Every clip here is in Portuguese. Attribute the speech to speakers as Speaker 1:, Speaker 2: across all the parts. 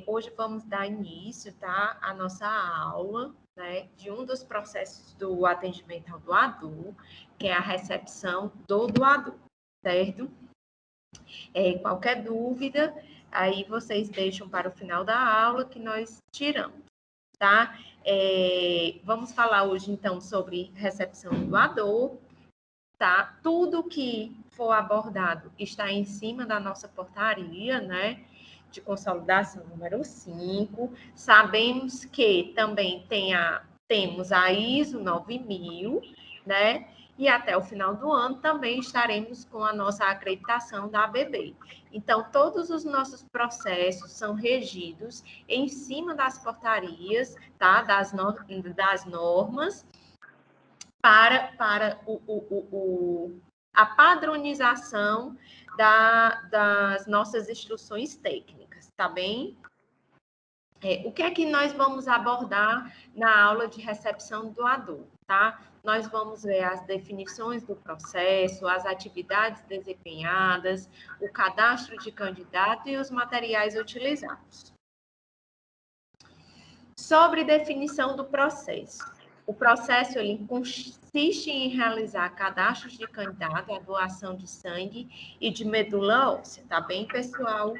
Speaker 1: Hoje vamos dar início, tá, à nossa aula, né, de um dos processos do atendimento ao doador, que é a recepção do doador, certo? Qualquer dúvida, aí vocês deixam para o final da aula que nós tiramos, tá? Vamos falar hoje, então, sobre recepção do doador, tá? Tudo que for abordado está em cima da nossa portaria, né? De consolidação número 5. Sabemos que também temos a ISO 9000, né? E até o final do ano também estaremos com a nossa acreditação da ABB. Então, todos os nossos processos são regidos em cima das portarias, tá? Das normas, para a padronização das nossas instruções técnicas, tá bem? O que é que nós vamos abordar na aula de recepção do doador, tá? Nós vamos ver as definições do processo, as atividades desempenhadas, o cadastro de candidato e os materiais utilizados. Sobre definição do processo. O processo ele consiste em realizar cadastros de candidato à doação de sangue e de medula óssea, tá bem, pessoal?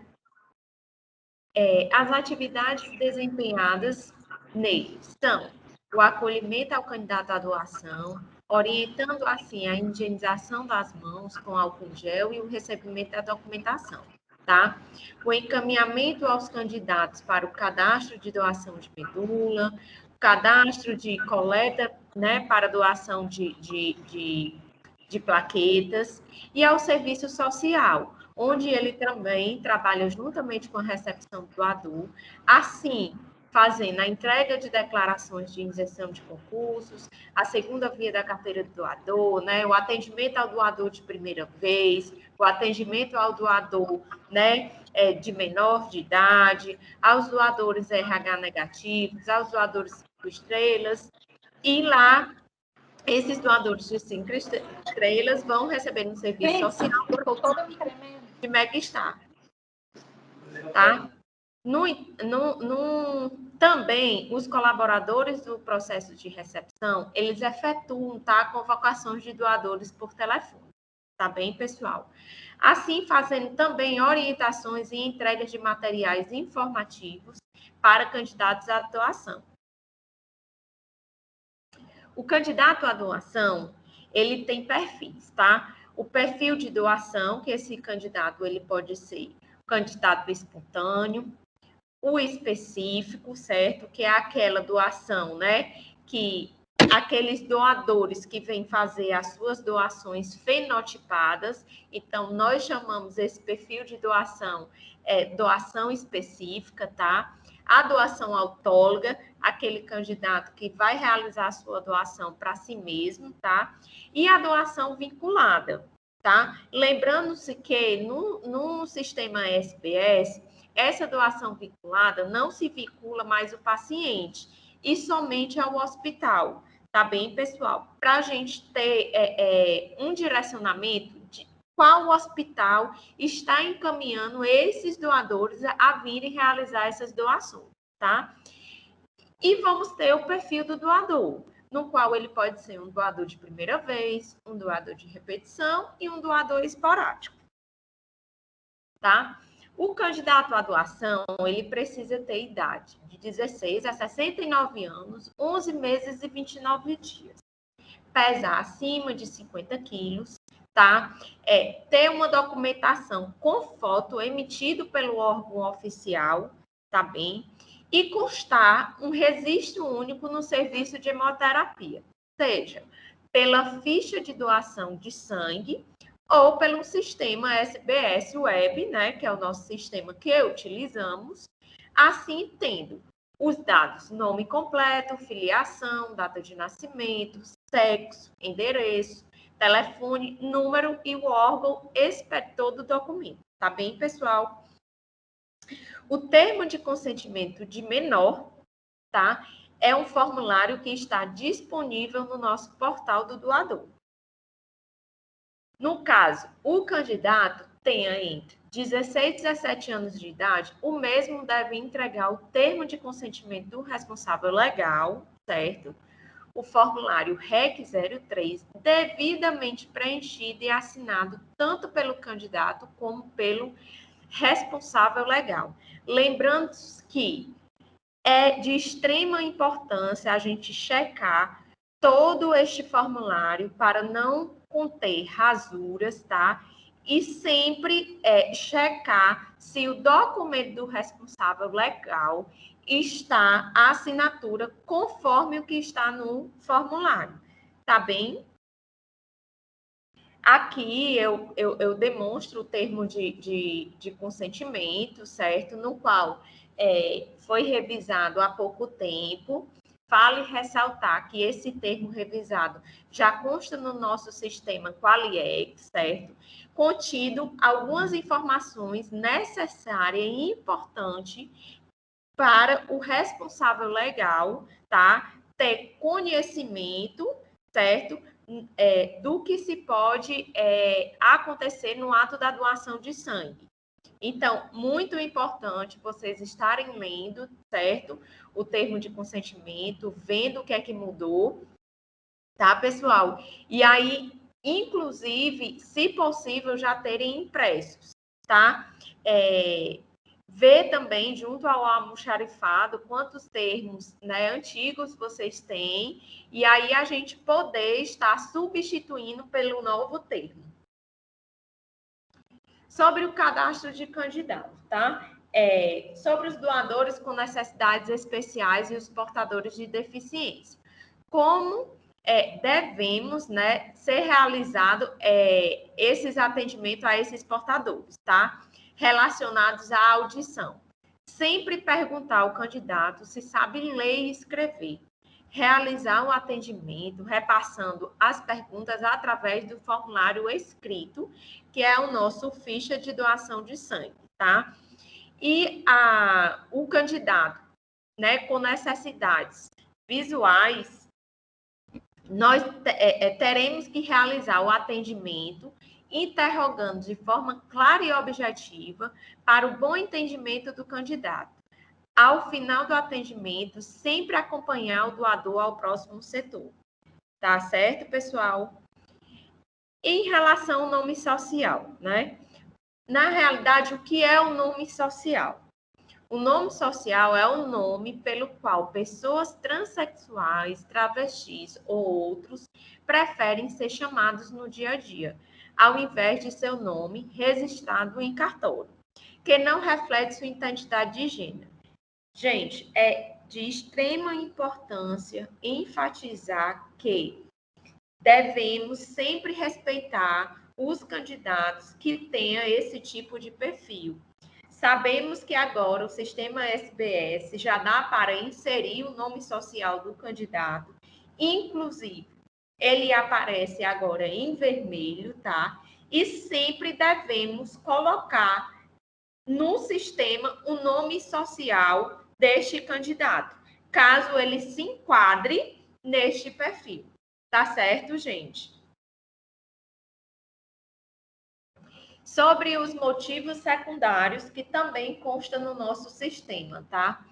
Speaker 1: As atividades desempenhadas nele são o acolhimento ao candidato à doação, orientando assim a higienização das mãos com álcool em gel e o recebimento da documentação, tá? O encaminhamento aos candidatos para o cadastro de doação de medula, o cadastro de coleta, né, para doação de plaquetas e ao serviço social, onde ele também trabalha juntamente com a recepção do doador, assim, fazendo a entrega de declarações de isenção de concursos, a segunda via da carteira do doador, né, o atendimento ao doador de primeira vez, o atendimento ao doador, né, de menor de idade, aos doadores RH negativos, aos doadores 5 estrelas, e lá esses doadores de 5 estrelas vão receber um serviço social de Megastar, tá? Também, os colaboradores do processo de recepção, eles efetuam, tá, convocações de doadores por telefone, tá bem, pessoal? Assim, fazendo também orientações e entregas de materiais informativos para candidatos à doação. O candidato à doação, ele tem perfis, tá? O perfil de doação, que esse candidato ele pode ser o candidato espontâneo, o específico, certo? Que é aquela doação, né? Que aqueles doadores que vêm fazer as suas doações fenotipadas, então nós chamamos esse perfil de doação doação específica, tá? A doação autóloga, aquele candidato que vai realizar a sua doação para si mesmo, tá? E a doação vinculada, tá? Lembrando-se que no sistema SBS, essa doação vinculada não se vincula mais o paciente e somente ao hospital, tá bem, pessoal? Para a gente ter um direcionamento de qual hospital está encaminhando esses doadores a virem realizar essas doações, tá? E vamos ter o perfil do doador, no qual ele pode ser um doador de primeira vez, um doador de repetição e um doador esporádico, tá? O candidato à doação, ele precisa ter idade de 16 a 69 anos, 11 meses e 29 dias. Pesar acima de 50 quilos, tá? Ter uma documentação com foto emitido pelo órgão oficial, tá bem? E constar um registro único no serviço de hemoterapia, seja pela ficha de doação de sangue ou pelo sistema SBS Web, né, que é o nosso sistema que utilizamos, assim tendo os dados nome completo, filiação, data de nascimento, sexo, endereço, telefone, número e o órgão expeditor do documento. Tá bem, pessoal? O termo de consentimento de menor, tá? É um formulário que está disponível no nosso portal do doador. No caso, o candidato tenha entre 16, 17 anos de idade, o mesmo deve entregar o termo de consentimento do responsável legal, certo? O formulário REC 03, devidamente preenchido e assinado tanto pelo candidato como pelo responsável legal. Lembrando que é de extrema importância a gente checar todo este formulário para não conter rasuras, tá? E sempre checar se o documento do responsável legal está a assinatura conforme o que está no formulário, tá bem? Aqui eu demonstro o termo de consentimento, certo? No qual foi revisado há pouco tempo. Vale ressaltar que esse termo revisado já consta no nosso sistema Qualiex, certo? Contido algumas informações necessárias e importantes para o responsável legal, tá? Ter conhecimento, certo? Do que se pode acontecer no ato da doação de sangue. Então, muito importante vocês estarem lendo, certo? O termo de consentimento, vendo o que é que mudou, tá, pessoal? E aí, inclusive, se possível, já terem impressos, tá? Ver também, junto ao almoxarifado, quantos termos, né, antigos vocês têm, e aí a gente poder estar substituindo pelo novo termo. Sobre o cadastro de candidato, tá? Sobre os doadores com necessidades especiais e os portadores de deficiência. Como devemos, né, ser realizado esses atendimentos a esses portadores, tá? Relacionados à audição. Sempre perguntar ao candidato se sabe ler e escrever. Realizar um atendimento repassando as perguntas através do formulário escrito, que é o nosso ficha de doação de sangue, tá? E o candidato, né, com necessidades visuais, nós teremos que realizar o atendimento interrogando de forma clara e objetiva para o bom entendimento do candidato. Ao final do atendimento, sempre acompanhar o doador ao próximo setor. Tá certo, pessoal? Em relação ao nome social, né? Na realidade, o que é o nome social? O nome social é o nome pelo qual pessoas transexuais, travestis ou outros preferem ser chamados no dia a dia, ao invés de seu nome registrado em cartório, que não reflete sua identidade de gênero. Gente, é de extrema importância enfatizar que devemos sempre respeitar os candidatos que tenham esse tipo de perfil. Sabemos que agora o sistema SBS já dá para inserir o nome social do candidato, inclusive ele aparece agora em vermelho, tá? E sempre devemos colocar no sistema o nome social deste candidato, caso ele se enquadre neste perfil. Tá certo, gente? Sobre os motivos secundários, que também consta no nosso sistema, tá?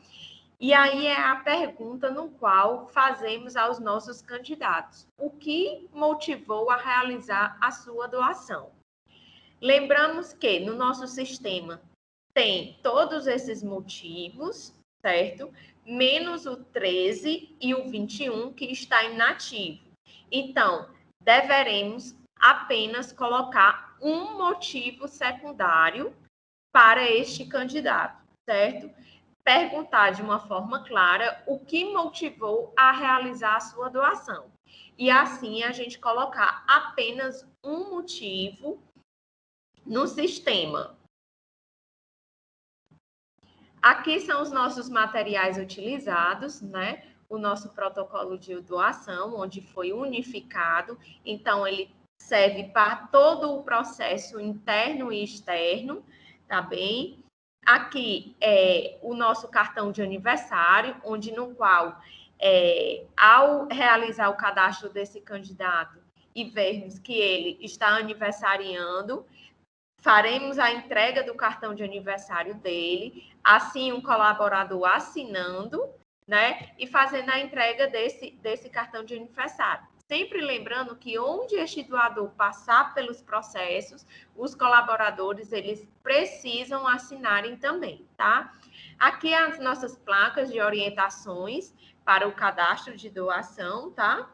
Speaker 1: E aí é a pergunta no qual fazemos aos nossos candidatos: o que motivou a realizar a sua doação? Lembramos que no nosso sistema tem todos esses motivos, certo? Menos o 13 e o 21, que está inativo. Então, deveremos apenas colocar um motivo secundário para este candidato, certo? Perguntar de uma forma clara o que motivou a realizar a sua doação. E assim a gente colocar apenas um motivo no sistema. Aqui são os nossos materiais utilizados, né? O nosso protocolo de doação, onde foi unificado. Então, ele serve para todo o processo interno e externo, tá bem? Aqui é o nosso cartão de aniversário, onde no qual, ao realizar o cadastro desse candidato e vermos que ele está aniversariando, faremos a entrega do cartão de aniversário dele, assim um colaborador assinando, né, e fazendo a entrega desse cartão de aniversário. Sempre lembrando que onde este doador passar pelos processos, os colaboradores, eles precisam assinarem também, tá? Aqui as nossas placas de orientações para o cadastro de doação, tá?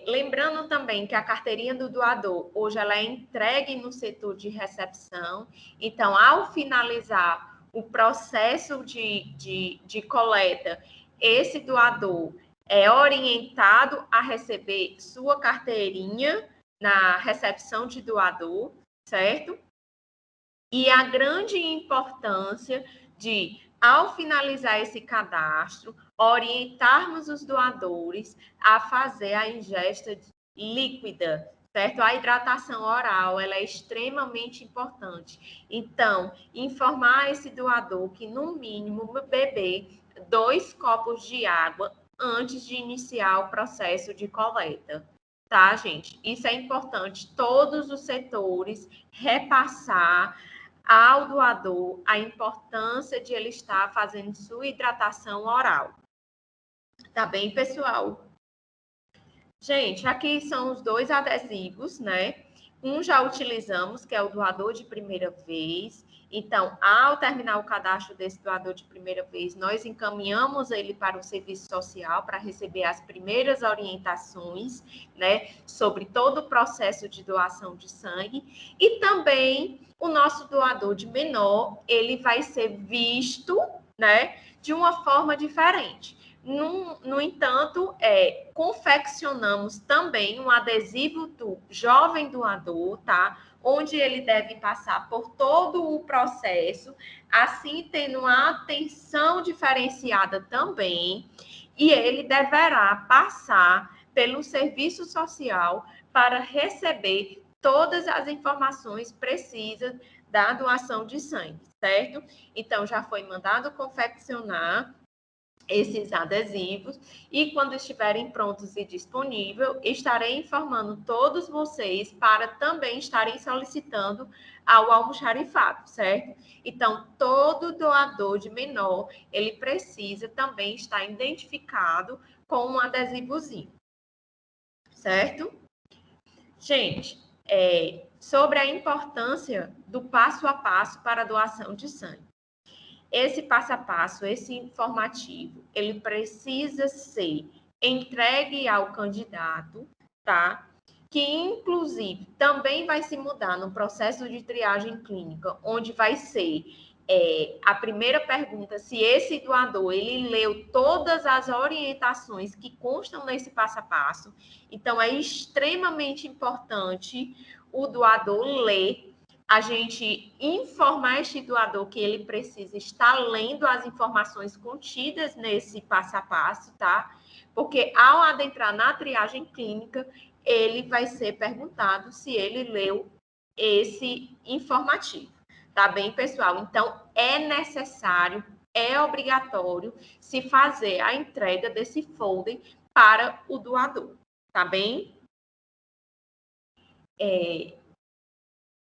Speaker 1: Lembrando também que a carteirinha do doador, hoje ela é entregue no setor de recepção, então, ao finalizar o processo de coleta, esse doador é orientado a receber sua carteirinha na recepção de doador, certo? E a grande importância de, ao finalizar esse cadastro, orientarmos os doadores a fazer a ingesta líquida, certo? A hidratação oral, ela é extremamente importante. Então, informar esse doador que, no mínimo, beber 2 copos de água antes de iniciar o processo de coleta. Tá, gente? Isso é importante. Todos os setores repassar ao doador a importância de ele estar fazendo sua hidratação oral. Tá bem, pessoal? Gente, aqui são os 2 adesivos, né? Um já utilizamos, que é o doador de primeira vez. Então, ao terminar o cadastro desse doador de primeira vez, nós encaminhamos ele para o serviço social para receber as primeiras orientações, né, sobre todo o processo de doação de sangue. E também o nosso doador de menor, ele vai ser visto, né, de uma forma diferente. No entanto, confeccionamos também um adesivo do jovem doador, tá? Onde ele deve passar por todo o processo, assim tendo uma atenção diferenciada também, e ele deverá passar pelo serviço social para receber todas as informações precisas da doação de sangue, certo? Então, já foi mandado confeccionar esses adesivos, e quando estiverem prontos e disponíveis, estarei informando todos vocês para também estarem solicitando ao almoxarifado, certo? Então, todo doador de menor, ele precisa também estar identificado com um adesivozinho, certo? Gente, sobre a importância do passo a passo para a doação de sangue. Esse passo a passo, esse informativo, ele precisa ser entregue ao candidato, tá? Que, inclusive, também vai se mudar no processo de triagem clínica, onde vai ser a primeira pergunta, se esse doador, ele leu todas as orientações que constam nesse passo a passo. Então, é extremamente importante o doador ler, a gente informar este doador que ele precisa estar lendo as informações contidas nesse passo a passo, tá? Porque ao adentrar na triagem clínica, ele vai ser perguntado se ele leu esse informativo, tá bem, pessoal? Então, é necessário, é obrigatório se fazer a entrega desse folder para o doador, tá bem?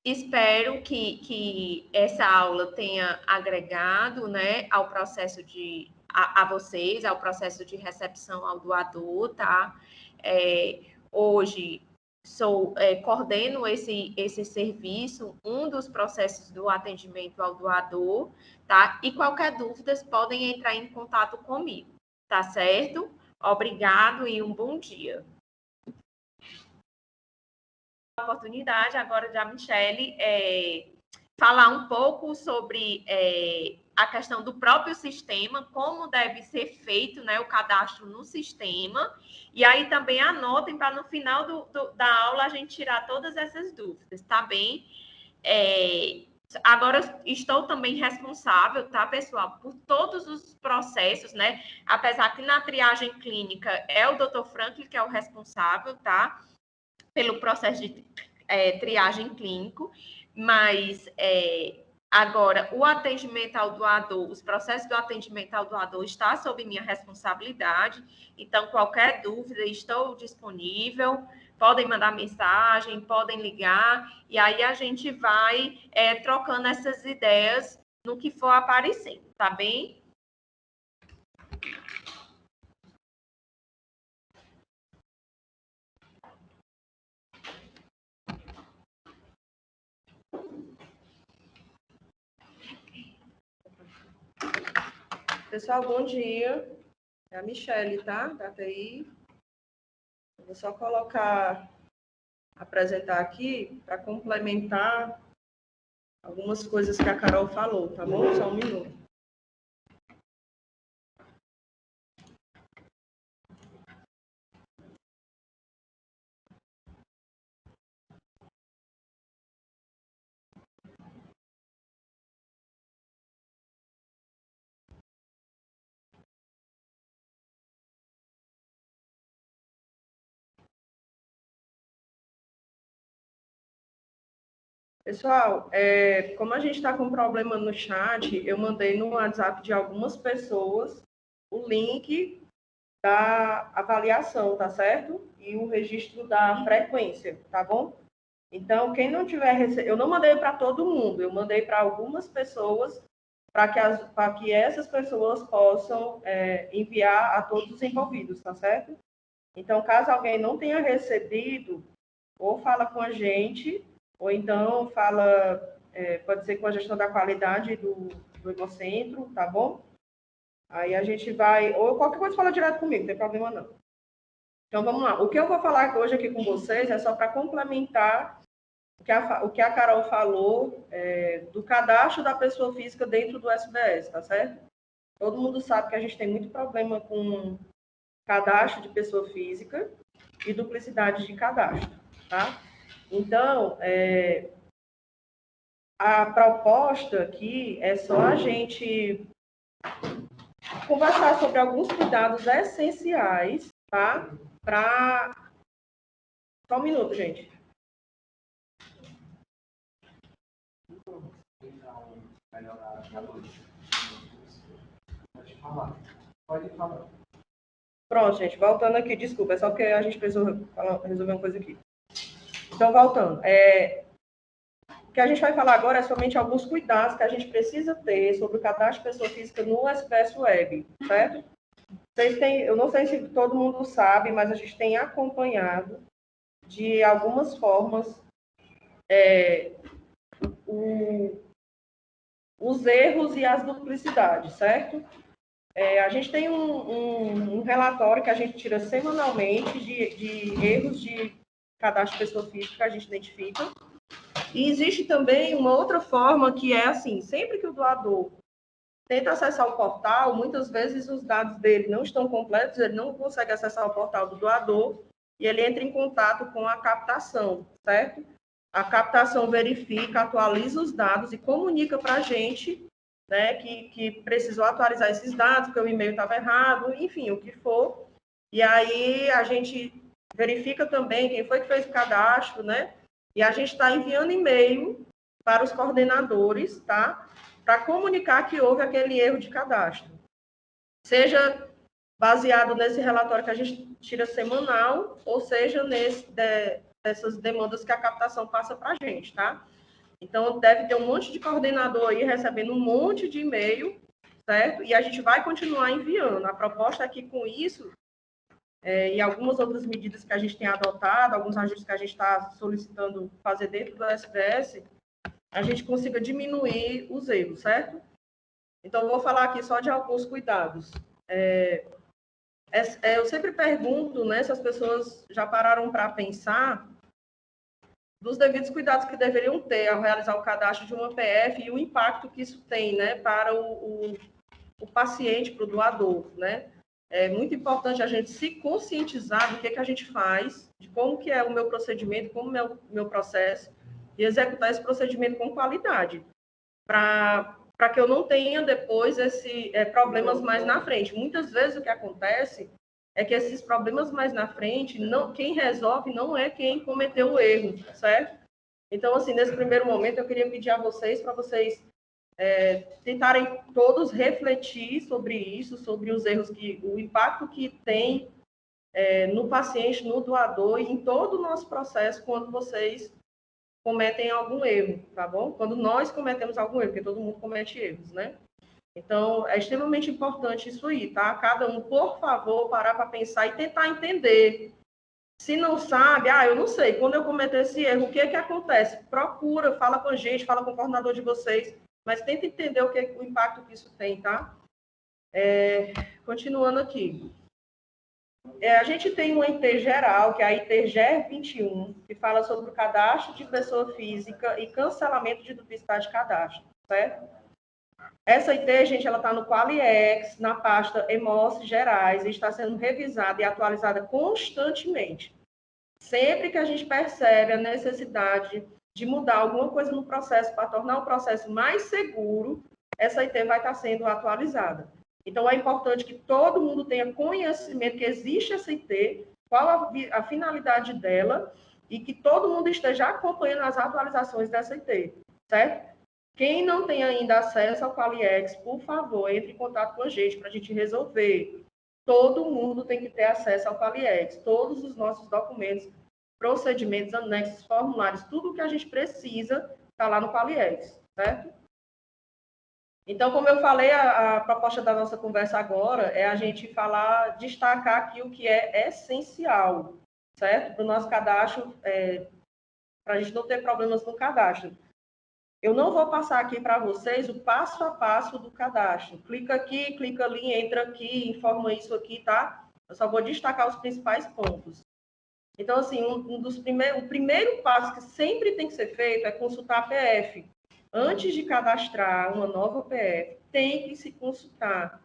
Speaker 1: Espero que essa aula tenha agregado, né, ao processo a vocês, ao processo de recepção ao doador, tá? Hoje coordeno esse serviço, um dos processos do atendimento ao doador, tá? E qualquer dúvida, podem entrar em contato comigo, tá certo? Obrigado e um bom dia. Oportunidade agora da Michele falar um pouco sobre a questão do próprio sistema, como deve ser feito, né, o cadastro no sistema, e aí também anotem para no final da aula a gente tirar todas essas dúvidas, tá bem? Agora estou também responsável, tá, pessoal, por todos os processos, né? Apesar que na triagem clínica é o Dr. Franklin que é o responsável, tá? Pelo processo de triagem clínico, mas agora o atendimento ao doador, os processos do atendimento ao doador está sob minha responsabilidade, então qualquer dúvida estou disponível podem mandar mensagem, podem ligar, e aí a gente vai trocando essas ideias no que for aparecendo, tá bem? Pessoal, bom dia. É a Michele, tá? Da TI. Vou só apresentar aqui para complementar algumas coisas que a Carol falou, tá bom? Só um minuto. Pessoal, como a gente está com problema no chat, eu mandei no WhatsApp de algumas pessoas o link da avaliação, tá certo? E o registro da frequência, tá bom? Então, quem não tiver recebido, eu não mandei para todo mundo, eu mandei para algumas pessoas, para que essas pessoas possam enviar a todos os envolvidos, tá certo? Então, caso alguém não tenha recebido, ou fala com a gente, ou então fala, pode ser com a gestão da qualidade do Hemocentro, tá bom? Aí a gente vai, ou qualquer coisa fala direto comigo, não tem problema não. Então, vamos lá. O que eu vou falar hoje aqui com vocês é só para complementar o que a Carol falou do cadastro da pessoa física dentro do SBS, tá certo? Todo mundo sabe que a gente tem muito problema com cadastro de pessoa física e duplicidade de cadastro, tá? Então, a proposta aqui é só a gente conversar sobre alguns cuidados essenciais, tá? Só um minuto, gente. Pode falar. Pronto, gente, voltando aqui, desculpa, é só porque a gente precisou resolver uma coisa aqui. Então, voltando, o que a gente vai falar agora é somente alguns cuidados que a gente precisa ter sobre o cadastro de pessoa física no SBS Web, certo? Eu não sei se todo mundo sabe, mas a gente tem acompanhado de algumas formas os erros e as duplicidades, certo? A gente tem um relatório que a gente tira semanalmente de erros de cadastro de pessoa física que a gente identifica. E existe também uma outra forma que é assim, sempre que o doador tenta acessar o portal, muitas vezes os dados dele não estão completos, ele não consegue acessar o portal do doador e ele entra em contato com a captação, certo? A captação verifica, atualiza os dados e comunica para a gente, né, que precisou atualizar esses dados, porque o e-mail estava errado, enfim, o que for. E aí a gente verifica também quem foi que fez o cadastro, né? E a gente está enviando e-mail para os coordenadores, tá? Para comunicar que houve aquele erro de cadastro. Seja baseado nesse relatório que a gente tira semanal, ou seja, dessas demandas que a captação passa para a gente, tá? Então, deve ter um monte de coordenador aí recebendo um monte de e-mail, certo? E a gente vai continuar enviando. A proposta é que, com isso, e algumas outras medidas que a gente tem adotado, alguns ajustes que a gente está solicitando fazer dentro do SBS, a gente consiga diminuir os erros, certo? Então, eu vou falar aqui só de alguns cuidados. Eu sempre pergunto, né, se as pessoas já pararam para pensar dos devidos cuidados que deveriam ter ao realizar o cadastro de uma PF e o impacto que isso tem, né, para o paciente, para o doador, né? É muito importante a gente se conscientizar do que a gente faz, de como que é o meu procedimento, como é o meu processo, e executar esse procedimento com qualidade, para que eu não tenha depois problemas mais na frente. Muitas vezes o que acontece é que esses problemas mais na frente, quem resolve não é quem cometeu o erro, certo? Então, assim, nesse primeiro momento, eu queria pedir a vocês, para vocês tentarem todos refletir sobre isso, sobre os erros, o impacto que tem
Speaker 2: no paciente, no doador e em todo o nosso processo quando vocês cometem algum erro, tá bom? Quando nós cometemos algum erro, porque todo mundo comete erros, né? Então, é extremamente importante isso aí, tá? Cada um, por favor, parar para pensar e tentar entender. Se não sabe, eu não sei, quando eu cometer esse erro, o que é que acontece? Procura, fala com a gente, fala com o coordenador de vocês, mas tenta entender o impacto que isso tem, tá? Continuando aqui. A gente tem uma IT geral, que é a IT GER 21, que fala sobre o cadastro de pessoa física e cancelamento de duplicidade de cadastro, certo? Essa IT, gente, ela está no Qualiex, na pasta EMOS gerais, e está sendo revisada e atualizada constantemente. Sempre que a gente percebe a necessidade de mudar alguma coisa no processo para tornar o processo mais seguro, essa IT vai estar sendo atualizada. Então, é importante que todo mundo tenha conhecimento que existe essa IT, qual a finalidade dela, e que todo mundo esteja acompanhando as atualizações dessa IT, certo? Quem não tem ainda acesso ao Qualiex, por favor, entre em contato com a gente para a gente resolver. Todo mundo tem que ter acesso ao Qualiex. Todos os nossos documentos, procedimentos, anexos, formulários, tudo que a gente precisa está lá no Qualiex, certo? Então, como eu falei, a proposta da nossa conversa agora é a gente falar, destacar aqui o que é essencial, certo? Para o nosso cadastro, para a gente não ter problemas no cadastro. Eu não vou passar aqui para vocês o passo a passo do cadastro. Clica aqui, clica ali, entra aqui, informa isso aqui, tá? Eu só vou destacar os principais pontos. Então, assim, o primeiro passo que sempre tem que ser feito é consultar a PF. Antes de cadastrar uma nova PF, tem que se consultar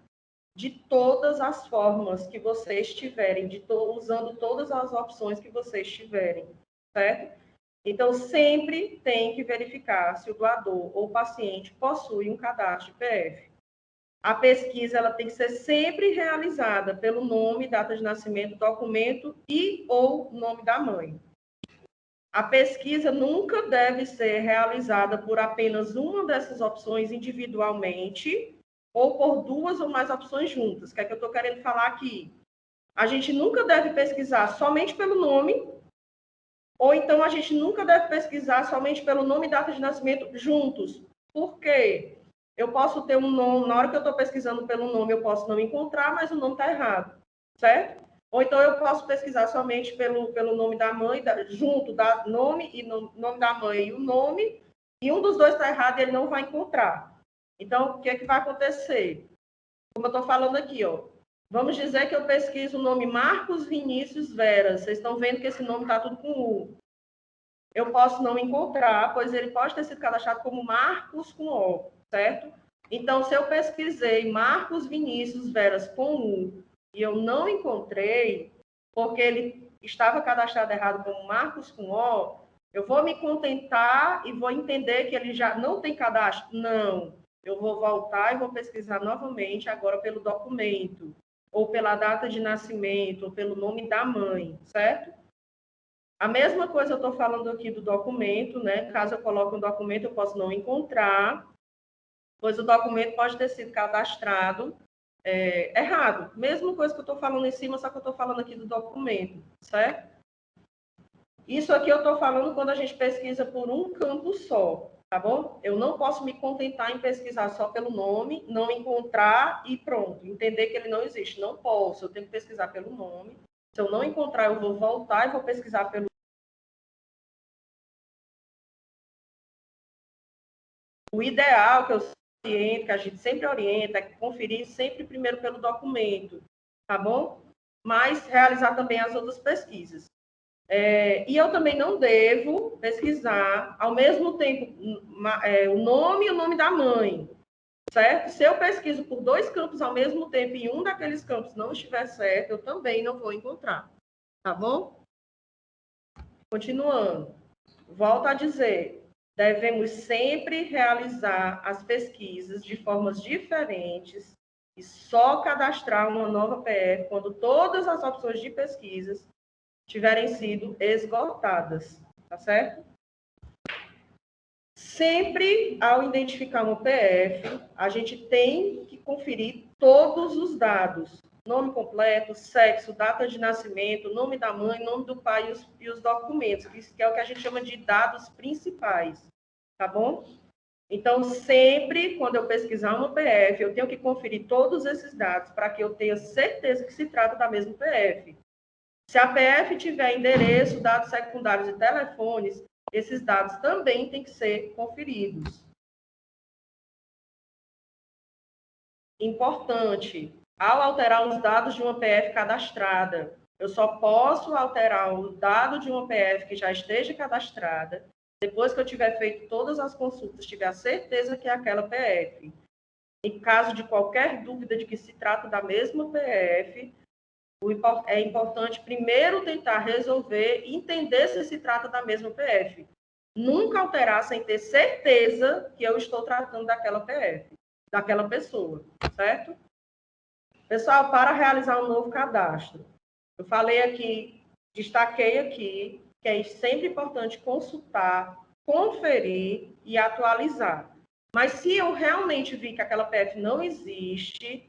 Speaker 2: de todas as formas que vocês tiverem, usando todas as opções que vocês tiverem, certo? Então, sempre tem que verificar se o doador ou o paciente possui um cadastro de PF. A pesquisa ela tem que ser sempre realizada pelo nome, data de nascimento, documento e ou nome da mãe. A pesquisa nunca deve ser realizada por apenas uma dessas opções individualmente ou por duas ou mais opções juntas. O que é que eu estou querendo falar aqui? A gente nunca deve pesquisar somente pelo nome, ou então a gente nunca deve pesquisar somente pelo nome e data de nascimento juntos. Por quê? Eu posso ter um nome, na hora que eu estou pesquisando pelo nome, eu posso não encontrar, mas o nome está errado, certo? Ou então eu posso pesquisar somente pelo nome da mãe, junto da nome e nome da mãe e o nome, e um dos dois está errado e ele não vai encontrar. Então, o que é que vai acontecer? Como eu estou falando aqui, ó. Vamos dizer que eu pesquiso o nome Marcos Vinícius Vera. Vocês estão vendo que esse nome está tudo com U. Eu posso não encontrar, pois ele pode ter sido cadastrado como Marcos com O, certo? Então, se eu pesquisei Marcos Vinícius Veras com U e eu não encontrei, porque ele estava cadastrado errado como Marcos com O, eu vou me contentar e vou entender que ele já não tem cadastro? Não. Eu vou voltar e vou pesquisar novamente agora pelo documento, ou pela data de nascimento, ou pelo nome da mãe, certo? A mesma coisa eu estou falando aqui do documento, né? Caso eu coloque um documento, eu posso não encontrar, pois o documento pode ter sido cadastrado errado. Mesma coisa que eu estou falando em cima, só que eu estou falando aqui do documento, certo? Isso aqui eu estou falando quando a gente pesquisa por um campo só, tá bom? Eu não posso me contentar em pesquisar só pelo nome, não encontrar e pronto, entender que ele não existe. Não posso, eu tenho que pesquisar pelo nome. Se eu não encontrar, eu vou voltar e vou pesquisar pelo... O ideal que eu oriento, que a gente sempre orienta, é conferir sempre primeiro pelo documento, tá bom? Mas realizar também as outras pesquisas. E eu também não devo pesquisar ao mesmo tempo o nome e o nome da mãe, certo? Se eu pesquiso por dois campos ao mesmo tempo e um daqueles campos não estiver certo, eu também não vou encontrar, tá bom? Continuando. Volto a dizer, devemos sempre realizar as pesquisas de formas diferentes e só cadastrar uma nova PF quando todas as opções de pesquisas tiverem sido esgotadas, tá certo? Sempre, ao identificar uma PF, a gente tem que conferir todos os dados, nome completo, sexo, data de nascimento, nome da mãe, nome do pai e os documentos, que é o que a gente chama de dados principais, tá bom? Então, sempre, quando eu pesquisar uma PF, eu tenho que conferir todos esses dados para que eu tenha certeza que se trata da mesma PF. Se a PF tiver endereço, dados secundários e telefones, esses dados também têm que ser conferidos. Importante, ao alterar os dados de uma PF cadastrada, eu só posso alterar o dado de uma PF que já esteja cadastrada depois que eu tiver feito todas as consultas, tiver a certeza que é aquela PF. Em caso de qualquer dúvida de que se trata da mesma PF, é importante primeiro tentar resolver e entender se trata da mesma PF. Nunca alterar sem ter certeza que eu estou tratando daquela PF, daquela pessoa, certo? Pessoal, para realizar um novo cadastro, eu falei aqui, destaquei aqui, que é sempre importante consultar, conferir e atualizar. Mas se eu realmente vi que aquela PF não existe,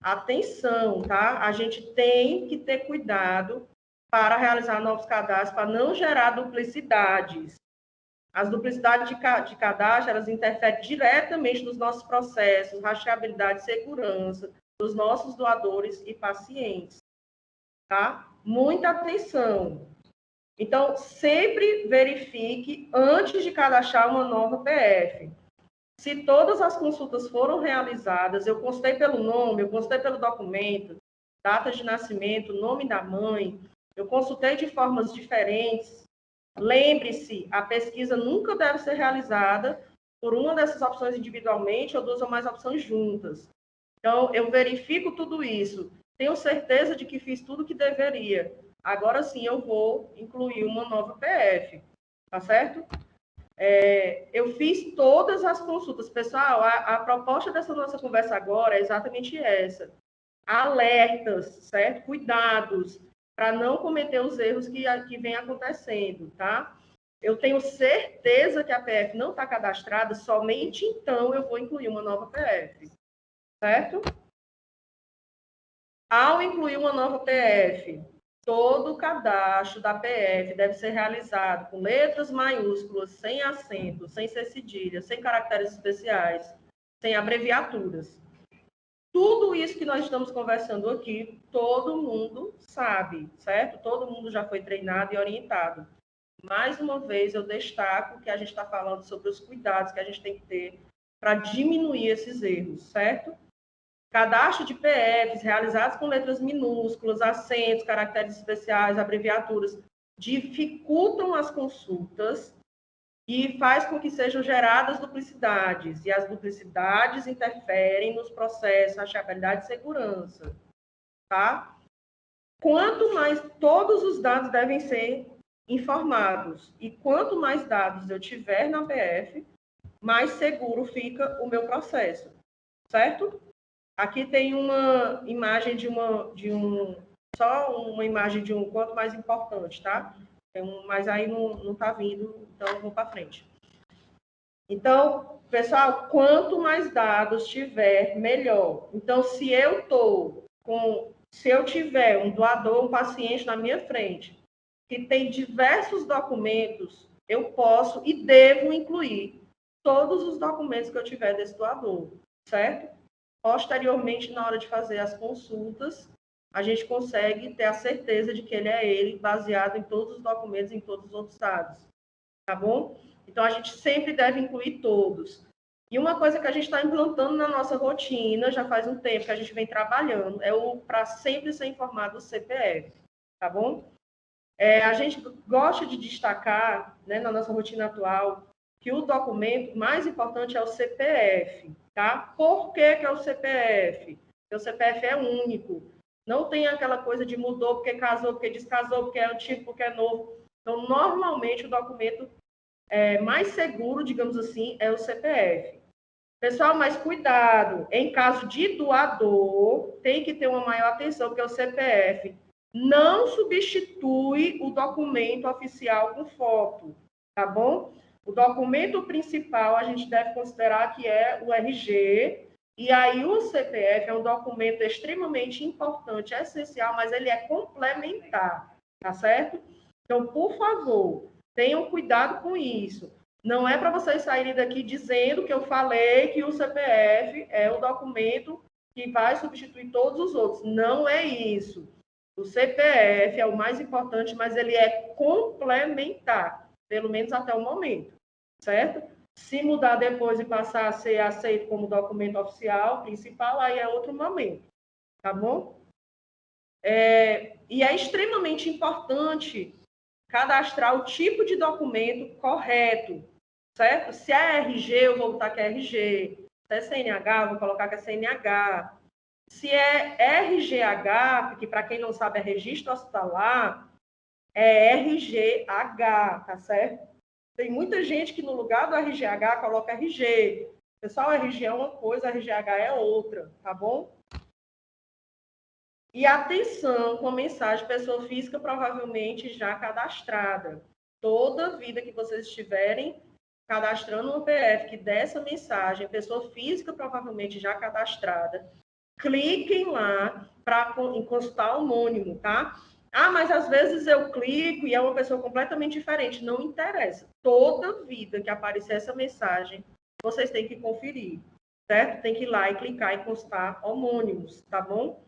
Speaker 2: atenção, tá? A gente tem que ter cuidado para realizar novos cadastros, para não gerar duplicidades. As duplicidades de cadastro, elas interferem diretamente nos nossos processos, rastreabilidade e segurança dos nossos doadores e pacientes, tá? Muita atenção. Então, sempre verifique antes de cadastrar uma nova PF. Se todas as consultas foram realizadas, eu consultei pelo nome, eu consultei pelo documento, data de nascimento, nome da mãe, eu consultei de formas diferentes. Lembre-se, a pesquisa nunca deve ser realizada por uma dessas opções individualmente ou duas ou mais opções juntas. Então, eu verifico tudo isso, tenho certeza de que fiz tudo o que deveria. Agora sim, eu vou incluir uma nova PF, tá certo? Eu fiz todas as consultas. Pessoal, a proposta dessa nossa conversa agora é exatamente essa. Alertas, certo? Cuidados, para não cometer os erros que vem acontecendo, tá? Eu tenho certeza que a PF não está cadastrada, somente então eu vou incluir uma nova PF, certo? Ao incluir uma nova PF, todo o cadastro da PF deve ser realizado com letras maiúsculas, sem acento, sem ser cedilha, sem caracteres especiais, sem abreviaturas. Tudo isso que nós estamos conversando aqui, todo mundo sabe, certo? Todo mundo já foi treinado e orientado. Mais uma vez, eu destaco que a gente está falando sobre os cuidados que a gente tem que ter para diminuir esses erros, certo? Cadastro de PFs realizados com letras minúsculas, acentos, caracteres especiais, abreviaturas, dificultam as consultas e faz com que sejam geradas duplicidades. E as duplicidades interferem nos processos, rastreabilidade e segurança. Tá? Quanto mais, todos os dados devem ser informados. E quanto mais dados eu tiver na PF, mais seguro fica o meu processo. Certo? Aqui tem uma imagem só uma imagem de um quanto mais importante, tá? Mas aí não está vindo, então eu vou para frente. Então, pessoal, quanto mais dados tiver, melhor. Então, se eu tiver um doador, um paciente na minha frente, que tem diversos documentos, eu posso e devo incluir todos os documentos que eu tiver desse doador, certo? Posteriormente, na hora de fazer as consultas, a gente consegue ter a certeza de que ele é ele, baseado em todos os documentos, em todos os outros dados. Tá bom? Então, a gente sempre deve incluir todos. E uma coisa que a gente está implantando na nossa rotina, já faz um tempo que a gente vem trabalhando, é para sempre ser informado do CPF. Tá bom? A gente gosta de destacar, né, na nossa rotina atual, que o documento mais importante é o CPF, tá? Por que é o CPF? Porque o CPF é único. Não tem aquela coisa de mudou porque casou, porque descasou, porque é antigo, porque é novo. Então, normalmente, o documento mais seguro, digamos assim, é o CPF. Pessoal, mas cuidado, em caso de doador, tem que ter uma maior atenção, porque o CPF não substitui o documento oficial com foto, tá bom? O documento principal a gente deve considerar que é o RG E aí o CPF é um documento extremamente importante, essencial, mas ele é complementar, tá certo? Então, por favor, tenham cuidado com isso. Não é para vocês saírem daqui dizendo que eu falei que o CPF é o documento que vai substituir todos os outros. Não é isso. O CPF é o mais importante, mas ele é complementar, pelo menos até o momento, certo? Se mudar depois e passar a ser aceito como documento oficial, principal, aí é outro momento, tá bom? E é extremamente importante cadastrar o tipo de documento correto, certo? Se é RG, eu vou botar que é RG. Se é CNH, eu vou colocar que é CNH. Se é RGH, que para quem não sabe é registro hospitalar, é RGH, tá certo? Tem muita gente que no lugar do RGH coloca RG. Pessoal, RG é uma coisa, RGH é outra, tá bom? E atenção com a mensagem pessoa física provavelmente já cadastrada. Toda vida que vocês estiverem cadastrando um PF que dessa mensagem, pessoa física provavelmente já cadastrada, cliquem lá para consultar o homônimo, tá? Ah, mas às vezes eu clico e é uma pessoa completamente diferente. Não interessa. Toda vida que aparecer essa mensagem, vocês têm que conferir, certo? Tem que ir lá e clicar e consultar homônimos, tá bom?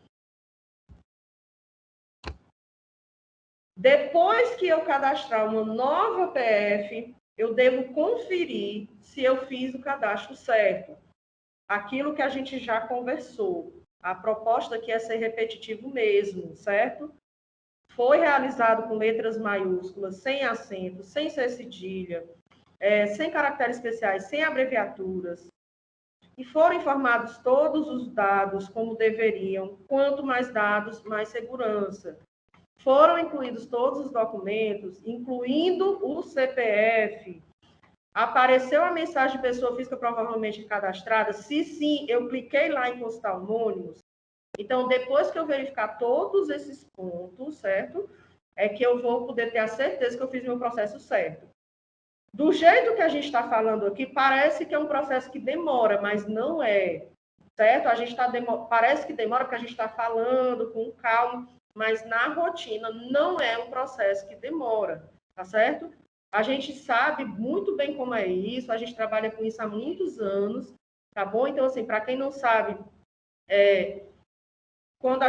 Speaker 2: Depois que eu cadastrar uma nova PF, eu devo conferir se eu fiz o cadastro certo. Aquilo que a gente já conversou. A proposta aqui é ser repetitivo mesmo, certo? Foi realizado com letras maiúsculas, sem acento, sem ser cedilha, sem caracteres especiais, sem abreviaturas. E foram informados todos os dados como deveriam. Quanto mais dados, mais segurança. Foram incluídos todos os documentos, incluindo o CPF. Apareceu a mensagem de pessoa física provavelmente cadastrada? Se sim, eu cliquei lá em consultar homônimos. Então, depois que eu verificar todos esses pontos, certo? É que eu vou poder ter a certeza que eu fiz meu processo certo. Do jeito que a gente está falando aqui, parece que é um processo que demora, mas não é, certo? A gente parece que demora porque a gente está falando com calma, mas na rotina não é um processo que demora, tá certo? A gente sabe muito bem como é isso, a gente trabalha com isso há muitos anos, tá bom? Então, assim, para quem não sabe, quando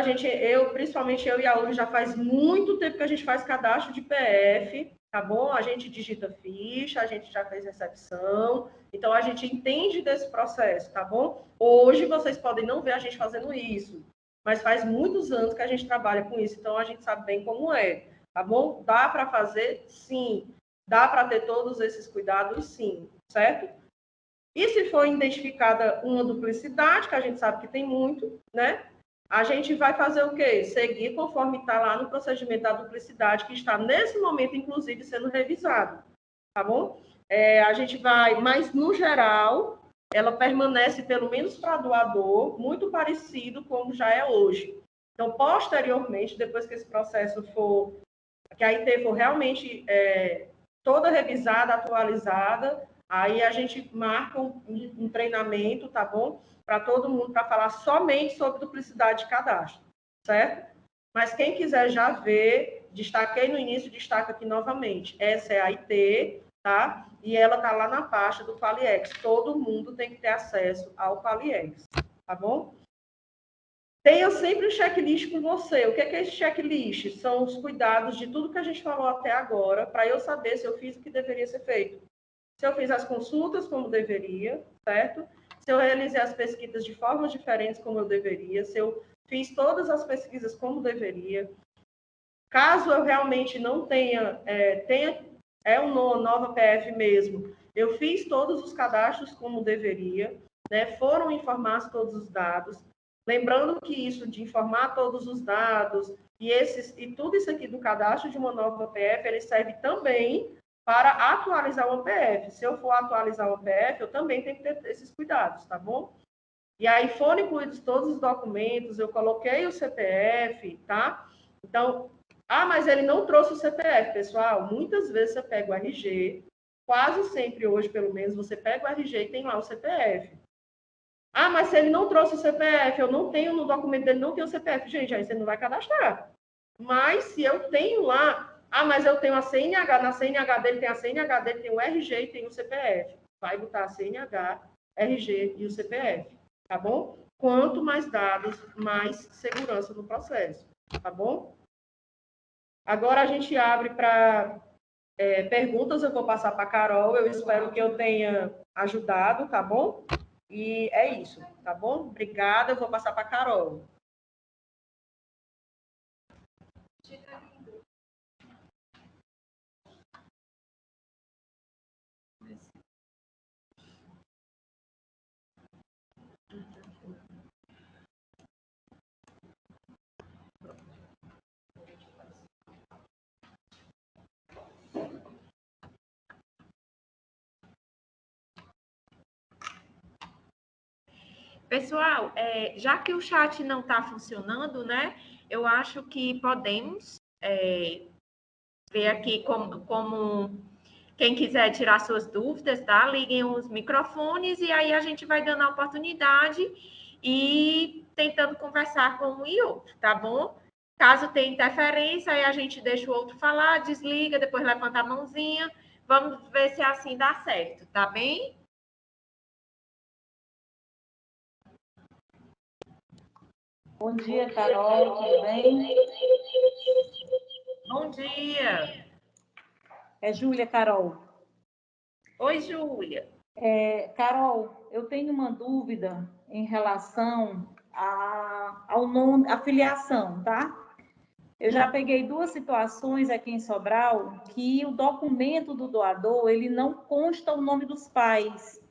Speaker 2: principalmente eu e a Uri, já faz muito tempo que a gente faz cadastro de PF, tá bom? A gente digita ficha, a gente já fez recepção, então a gente entende desse processo, tá bom? Hoje vocês podem não ver a gente fazendo isso, mas faz muitos anos que a gente trabalha com isso, então a gente sabe bem como é, tá bom? Dá para fazer? Sim. Dá para ter todos esses cuidados? Sim, certo? E se for identificada uma duplicidade, que a gente sabe que tem muito, né? A gente vai fazer o quê? Seguir conforme está lá no procedimento da duplicidade, que está nesse momento, inclusive, sendo revisado, tá bom? A gente vai, mas no geral, ela permanece, pelo menos para doador, muito parecido como já é hoje. Então, posteriormente, depois que esse processo for, que a IT for realmente toda revisada, atualizada, aí a gente marca um treinamento, tá bom? Para todo mundo, para falar somente sobre duplicidade de cadastro, certo? Mas quem quiser já ver, destaquei no início, destaca aqui novamente. Essa é a IT, tá? E ela tá lá na pasta do Qualiex. Todo mundo tem que ter acesso ao Qualiex, tá bom? Tenha sempre um checklist com você. O que é esse checklist? São os cuidados de tudo que a gente falou até agora, para eu saber se eu fiz o que deveria ser feito. Se eu fiz as consultas como deveria, certo? Se eu realizei as pesquisas de formas diferentes como eu deveria, se eu fiz todas as pesquisas como deveria. Caso eu realmente não tenha uma nova PF mesmo, eu fiz todos os cadastros como deveria, né? Foram informados todos os dados. Lembrando que isso de informar todos os dados e tudo isso aqui do cadastro de uma nova PF, ele serve também para atualizar uma PF. Se eu for atualizar uma PF, eu também tenho que ter esses cuidados, tá bom? E aí foram incluídos todos os documentos, eu coloquei o CPF, tá? Então, mas ele não trouxe o CPF, pessoal. Muitas vezes você pega o RG, quase sempre hoje, pelo menos, você pega o RG e tem lá o CPF. Ah, mas se ele não trouxe o CPF, eu não tenho no documento dele, não tem o CPF. Gente, aí você não vai cadastrar. Mas se eu tenho lá, ah, mas eu tenho a CNH, na CNH dele tem a CNH dele, tem o RG e tem o CPF. Vai botar a CNH, RG e o CPF, tá bom? Quanto mais dados, mais segurança no processo, tá bom? Agora a gente abre para perguntas, eu vou passar para a Carol, eu espero que eu tenha ajudado, tá bom? E é isso, tá bom? Obrigada, eu vou passar para a Carol.
Speaker 1: Pessoal, já que o chat não está funcionando, né? Eu acho que podemos ver aqui como quem quiser tirar suas dúvidas, tá? Liguem os microfones e aí a gente vai dando a oportunidade e tentando conversar com um e outro, tá bom? Caso tenha interferência, aí a gente deixa o outro falar, desliga, depois levanta a mãozinha. Vamos ver se assim dá certo, tá bem?
Speaker 3: Bom dia, Carol, tudo bem?
Speaker 1: Bom dia.
Speaker 3: É Júlia, Carol.
Speaker 1: Oi, Júlia.
Speaker 3: Carol, eu tenho uma dúvida em relação ao nome, à filiação, tá? Eu já peguei duas situações aqui em Sobral que o documento do doador, ele não consta o nome dos pais.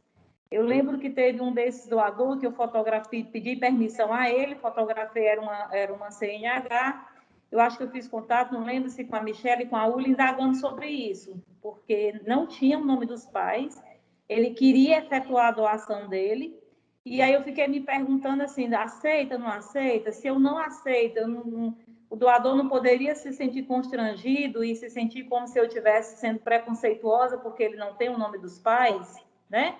Speaker 3: Eu lembro que teve um desses doadores que eu fotografei, pedi permissão a ele, fotografei, era uma CNH. Eu acho que eu fiz contato, não lembro se com a Michelle e com a Ula, indagando sobre isso, porque não tinha o nome dos pais, ele queria efetuar a doação dele, e aí eu fiquei me perguntando assim, aceita, não aceita? Se eu não aceito, o doador não poderia se sentir constrangido e se sentir como se eu estivesse sendo preconceituosa porque ele não tem o nome dos pais, né?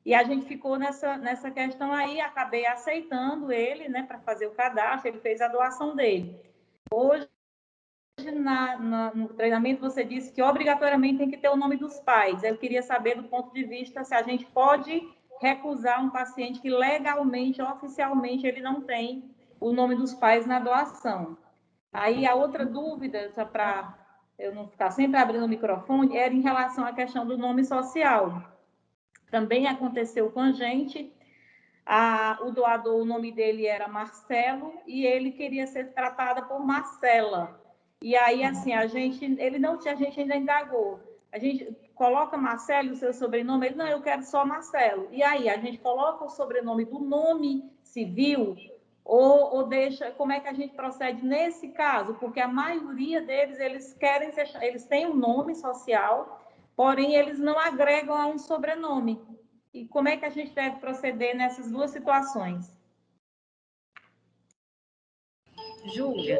Speaker 3: E a gente ficou nessa questão aí, acabei aceitando ele, né, para fazer o cadastro, ele fez a doação dele. Hoje, no treinamento, você disse que obrigatoriamente tem que ter o nome dos pais. Eu queria saber, do ponto de vista, se a gente pode recusar um paciente que legalmente, oficialmente, ele não tem o nome dos pais na doação. Aí, a outra dúvida, só para eu não ficar sempre abrindo o microfone, era em relação à questão do nome social. Também aconteceu com a gente. O doador, o nome dele era Marcelo e ele queria ser tratada por Marcela. E aí, assim, a gente ainda indagou. A gente coloca Marcelo, o seu sobrenome? Ele, não, eu quero só Marcelo. E aí, a gente coloca o sobrenome do nome civil ou deixa, como é que a gente procede nesse caso? Porque a maioria deles, eles têm um nome social, porém, eles não agregam a um sobrenome. E como é que a gente deve proceder nessas duas situações?
Speaker 1: Júlia,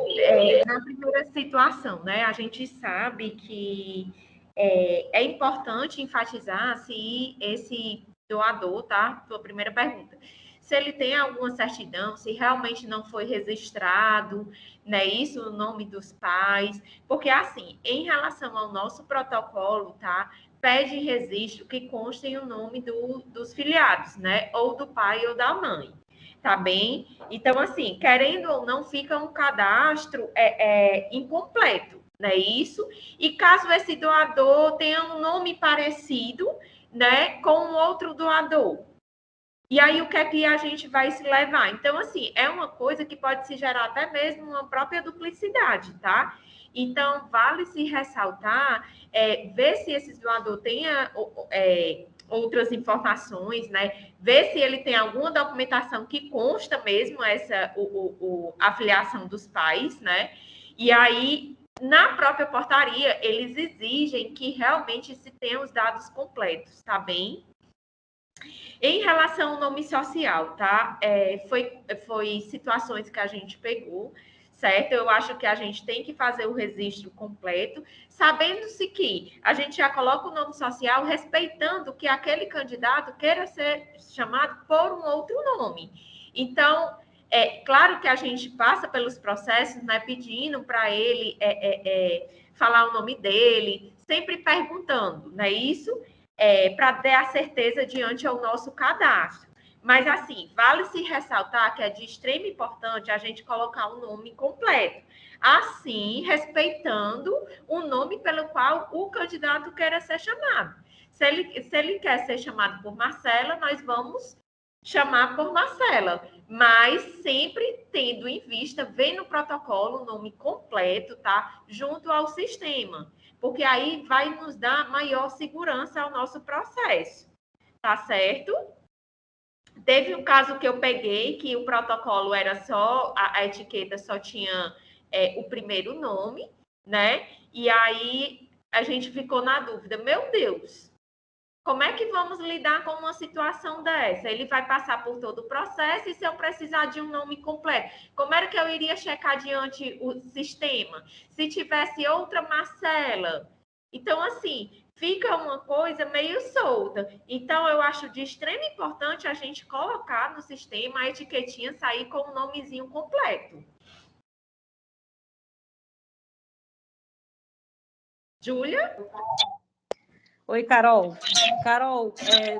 Speaker 1: na primeira situação, né, a gente sabe que é importante enfatizar se esse doador, tá? Tua primeira pergunta. Se ele tem alguma certidão, se realmente não foi registrado, né, isso, o nome dos pais, porque assim, em relação ao nosso protocolo, tá? Pede registro que constem o nome dos filiados, né? Ou do pai ou da mãe. Tá bem? Então, assim, querendo ou não, fica um cadastro incompleto, não é isso? E caso esse doador tenha um nome parecido, né, com outro doador. E aí, o que é que a gente vai se levar? Então, assim, é uma coisa que pode se gerar até mesmo uma própria duplicidade, tá? Então, vale se ressaltar, ver se esse doador tenha outras informações, né? Ver se ele tem alguma documentação que consta mesmo a filiação dos pais, né? E aí, na própria portaria, eles exigem que realmente se tenha os dados completos, tá bem? Em relação ao nome social, tá? Foi situações que a gente pegou. certo? Eu acho que a gente tem que fazer o registro completo, sabendo-se que a gente já coloca o nome social respeitando que aquele candidato queira ser chamado por um outro nome. Então, é claro que a gente passa pelos processos, né, pedindo para ele falar o nome dele, sempre perguntando, não é isso? Para ter a certeza diante ao nosso cadastro. Mas, assim, vale-se ressaltar que é de extrema importância a gente colocar o nome completo. Assim, respeitando o nome pelo qual o candidato queira ser chamado. Se ele quer ser chamado por Marcela, nós vamos chamar por Marcela, mas sempre tendo em vista, ver no protocolo o nome completo, tá? Junto ao sistema, porque aí vai nos dar maior segurança ao nosso processo, tá certo? Teve um caso que eu peguei, que o protocolo era só, a etiqueta só tinha o primeiro nome, né? E aí a gente ficou na dúvida, meu Deus, como é que vamos lidar com uma situação dessa? Ele vai passar por todo o processo e se eu precisar de um nome completo, como era que eu iria checar diante o sistema? Se tivesse outra Marcela. Então, assim, fica uma coisa meio solta. Então, eu acho de extrema importância a gente colocar no sistema a etiquetinha sair com o nomezinho completo. Júlia?
Speaker 3: Oi, Carol. Carol,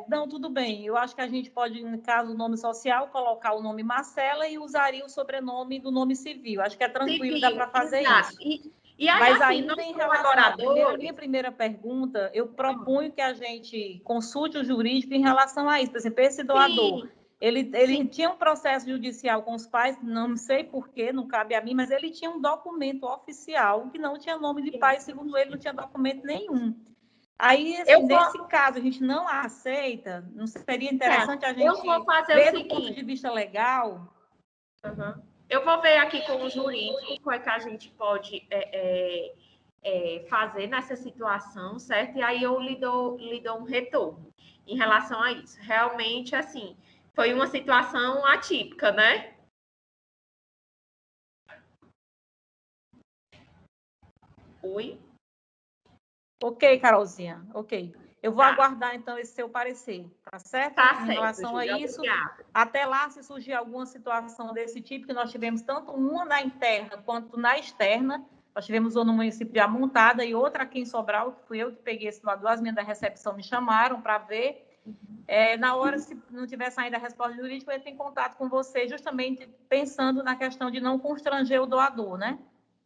Speaker 3: não, tudo bem. Eu acho que a gente pode, no caso do nome social, colocar o nome Marcela e usaria o sobrenome do nome civil. Acho que é tranquilo,
Speaker 1: Civil,
Speaker 3: dá para fazer
Speaker 1: exato.
Speaker 3: isso.
Speaker 1: E aí,
Speaker 3: Mas
Speaker 1: assim,
Speaker 3: ainda
Speaker 1: nós
Speaker 3: em relação
Speaker 1: colaboradores...
Speaker 3: minha primeira pergunta, eu proponho que a gente consulte o jurídico em relação a isso. Por exemplo, esse doador,
Speaker 1: Sim,
Speaker 3: ele tinha um processo judicial com os pais, não sei porquê, não cabe a mim, mas ele tinha um documento oficial que não tinha nome de pai, segundo ele, não tinha documento nenhum. Aí, assim, nesse caso, a gente não aceita, não seria interessante a gente
Speaker 1: eu vou fazer
Speaker 3: ver
Speaker 1: o
Speaker 3: do ponto
Speaker 1: seguinte.
Speaker 3: de vista legal?
Speaker 1: Uhum. Eu vou ver aqui com o jurídico o que é que a gente pode fazer nessa situação, certo? E aí eu lhe dou um retorno em relação a isso. Realmente, assim, foi uma situação atípica, né? Oi?
Speaker 3: Ok, Carolzinha, ok. Eu vou aguardar, então, esse seu parecer, tá certo?
Speaker 1: Tá
Speaker 3: Em
Speaker 1: certo,
Speaker 3: relação a
Speaker 1: Júlia.
Speaker 3: isso,
Speaker 1: Obrigada.
Speaker 3: até lá, se surgir alguma situação desse tipo, que nós tivemos tanto uma na interna quanto na externa, nós tivemos uma no município de Amontada e outra aqui em Sobral, que fui eu que peguei esse lado, as meninas da recepção me chamaram para ver. Na hora, se não tivesse ainda a resposta jurídica, eu entro em contato com você, justamente pensando na questão de não constranger o doador, né?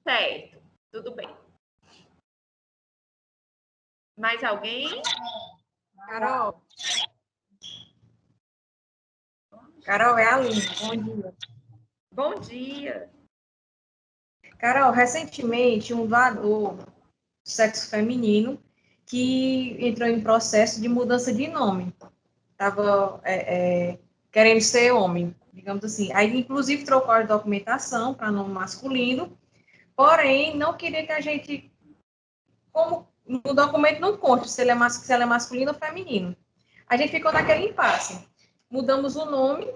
Speaker 1: Certo, tudo bem. Mais alguém?
Speaker 2: Carol. Carol, é a Aline. Bom dia.
Speaker 1: Bom dia.
Speaker 2: Carol, recentemente, um doador do sexo feminino que entrou em processo de mudança de nome. Estava querendo ser homem, digamos assim. Aí, inclusive, trocou a documentação para nome masculino, porém, não queria que a gente, como no documento não consta se ela é masculino ou feminino. A gente ficou naquele impasse. Mudamos o nome,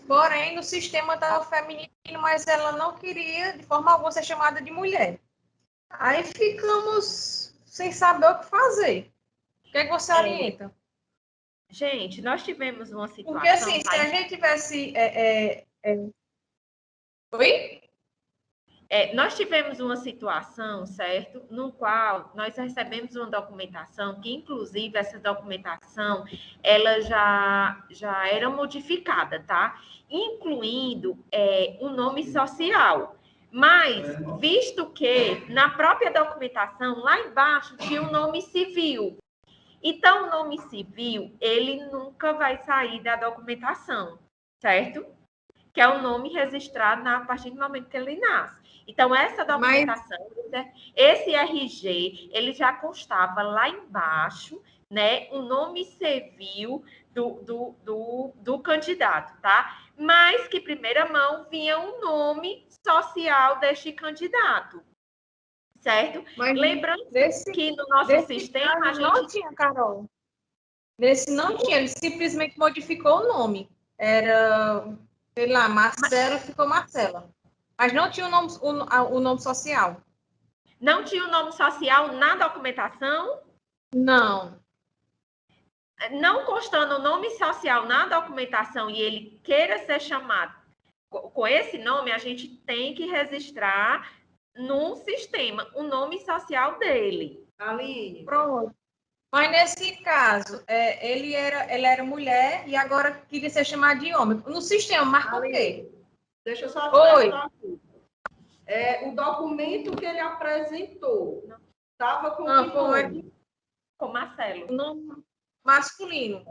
Speaker 2: porém, no sistema estava feminino, mas ela não queria, de forma alguma, ser chamada de mulher. Aí ficamos sem saber o que fazer. O que é que você orienta?
Speaker 1: Gente, nós tivemos uma situação...
Speaker 2: Porque, assim, se a gente tivesse... Oi?
Speaker 1: Nós tivemos uma situação, certo, no qual nós recebemos uma documentação, que inclusive essa documentação, ela já era modificada, tá? Incluindo o nome social. Mas, visto que na própria documentação, lá embaixo, tinha o nome civil. Então, o nome civil, ele nunca vai sair da documentação, certo? Que é o nome registrado a partir do momento que ele nasce. Então, essa documentação, esse RG, ele já constava lá embaixo, né, o nome civil do candidato, tá? Mas que, primeira mão, vinha o nome social deste candidato, certo?
Speaker 2: Mas
Speaker 1: lembrando que no nosso sistema a gente...
Speaker 2: não tinha, Carol. Nesse não tinha, ele simplesmente modificou o nome. Era, sei lá, Marcelo ficou Marcela.
Speaker 4: Mas não tinha o nome social.
Speaker 1: Não tinha o nome social na documentação?
Speaker 4: Não.
Speaker 1: Não constando o nome social na documentação e ele queira ser chamado com esse nome, a gente tem que registrar no sistema o nome social dele.
Speaker 2: Aline.
Speaker 4: Pronto. Mas nesse caso, ele era mulher e agora queria ser chamado de homem. No sistema, marca o quê?
Speaker 2: Deixa eu só te
Speaker 4: Oi.
Speaker 2: perguntar aqui. O documento que ele apresentou estava com que nome?
Speaker 1: Com Marcelo.
Speaker 4: O nome masculino.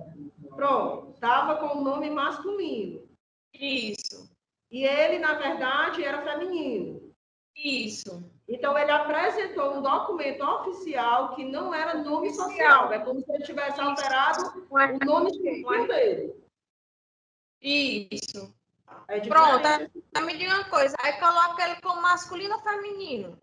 Speaker 2: Pronto, estava com o nome masculino.
Speaker 4: Isso.
Speaker 2: E ele, na verdade, era feminino.
Speaker 4: Isso.
Speaker 2: Então, ele apresentou um documento oficial que não era nome social. É como se ele tivesse alterado o nome civil dele.
Speaker 4: Isso.
Speaker 2: É
Speaker 4: pronto, me diga uma coisa. Aí coloca ele como masculino ou feminino?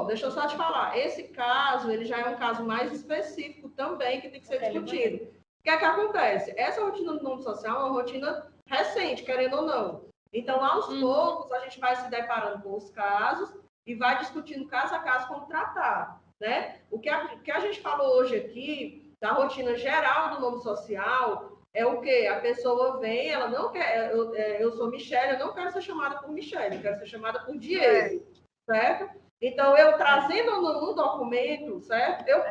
Speaker 2: Deixa eu só te falar. Esse caso, ele já é um caso mais específico também, que tem que ser discutido. O que é que acontece? Essa rotina do nome social é uma rotina recente, querendo ou não. Então, aos poucos, a gente vai se deparando com os casos e vai discutindo caso a caso como tratar, né? O que a gente falou hoje aqui, da rotina geral do nome social, é o quê? A pessoa vem, ela não quer... Eu sou Michele, eu não quero ser chamada por Michele, eu quero ser chamada por Diego, certo? Então, eu trazendo no documento, certo? Eu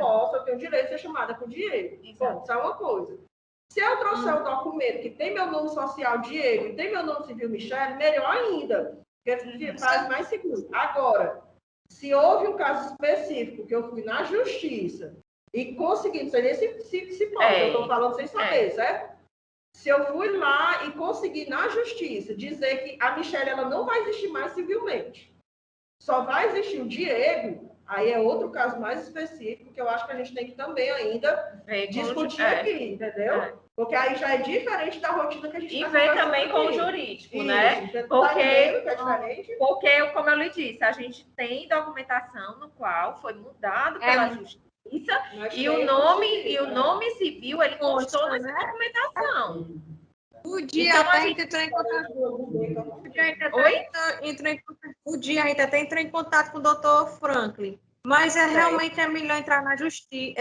Speaker 2: tenho o direito de ser chamada por Diego. Bom, isso é uma coisa. Se eu trouxer o documento que tem meu nome social Diego e tem meu nome civil Michele, melhor ainda, porque faz mais seguro. Agora, se houve um caso específico que eu fui na justiça e consegui, não sei nem se pode, eu estou falando sem saber, certo? Se eu fui lá e consegui na justiça dizer que a Michele ela não vai existir mais civilmente, só vai existir o Diego, aí é outro caso mais específico que eu acho que a gente tem que também ainda discutir aqui, entendeu? Porque aí já é diferente da rotina que a gente
Speaker 1: está conversando. E ver também com o jurídico, isso, né? Porque, como eu lhe disse, a gente tem documentação no qual foi mudado pela justiça e o nome civil ele constou nessa documentação.
Speaker 4: O dia então, até entrou em contato. O dia ainda até entrou em contato com o doutor Franklin. Mas realmente é melhor entrar na justiça,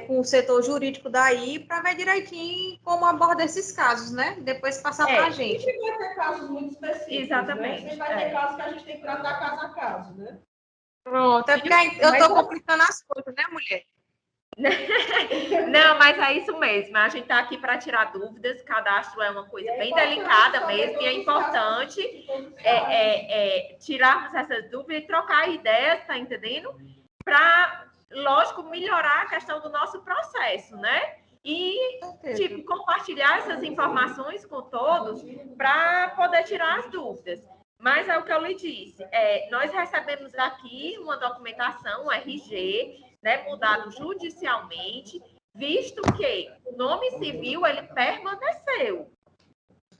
Speaker 4: com o setor jurídico daí, para ver direitinho como aborda esses casos, né? Depois passar para a gente.
Speaker 2: A gente vai ter casos muito específicos. Exatamente. Né? A gente vai ter casos que a gente tem que tratar caso a caso, né?
Speaker 4: Pronto, é porque eu estou complicando as coisas, né, mulher?
Speaker 1: Não, mas é isso mesmo. A gente está aqui para tirar dúvidas. Cadastro é uma coisa bem delicada mesmo, e é importante tirarmos essas dúvidas e trocar ideias, tá entendendo? Para, lógico, melhorar a questão do nosso processo, né? E, compartilhar essas informações com todos para poder tirar as dúvidas. Mas é o que eu lhe disse. Nós recebemos aqui uma documentação, um RG, né, mudado judicialmente, visto que o nome civil ele permaneceu.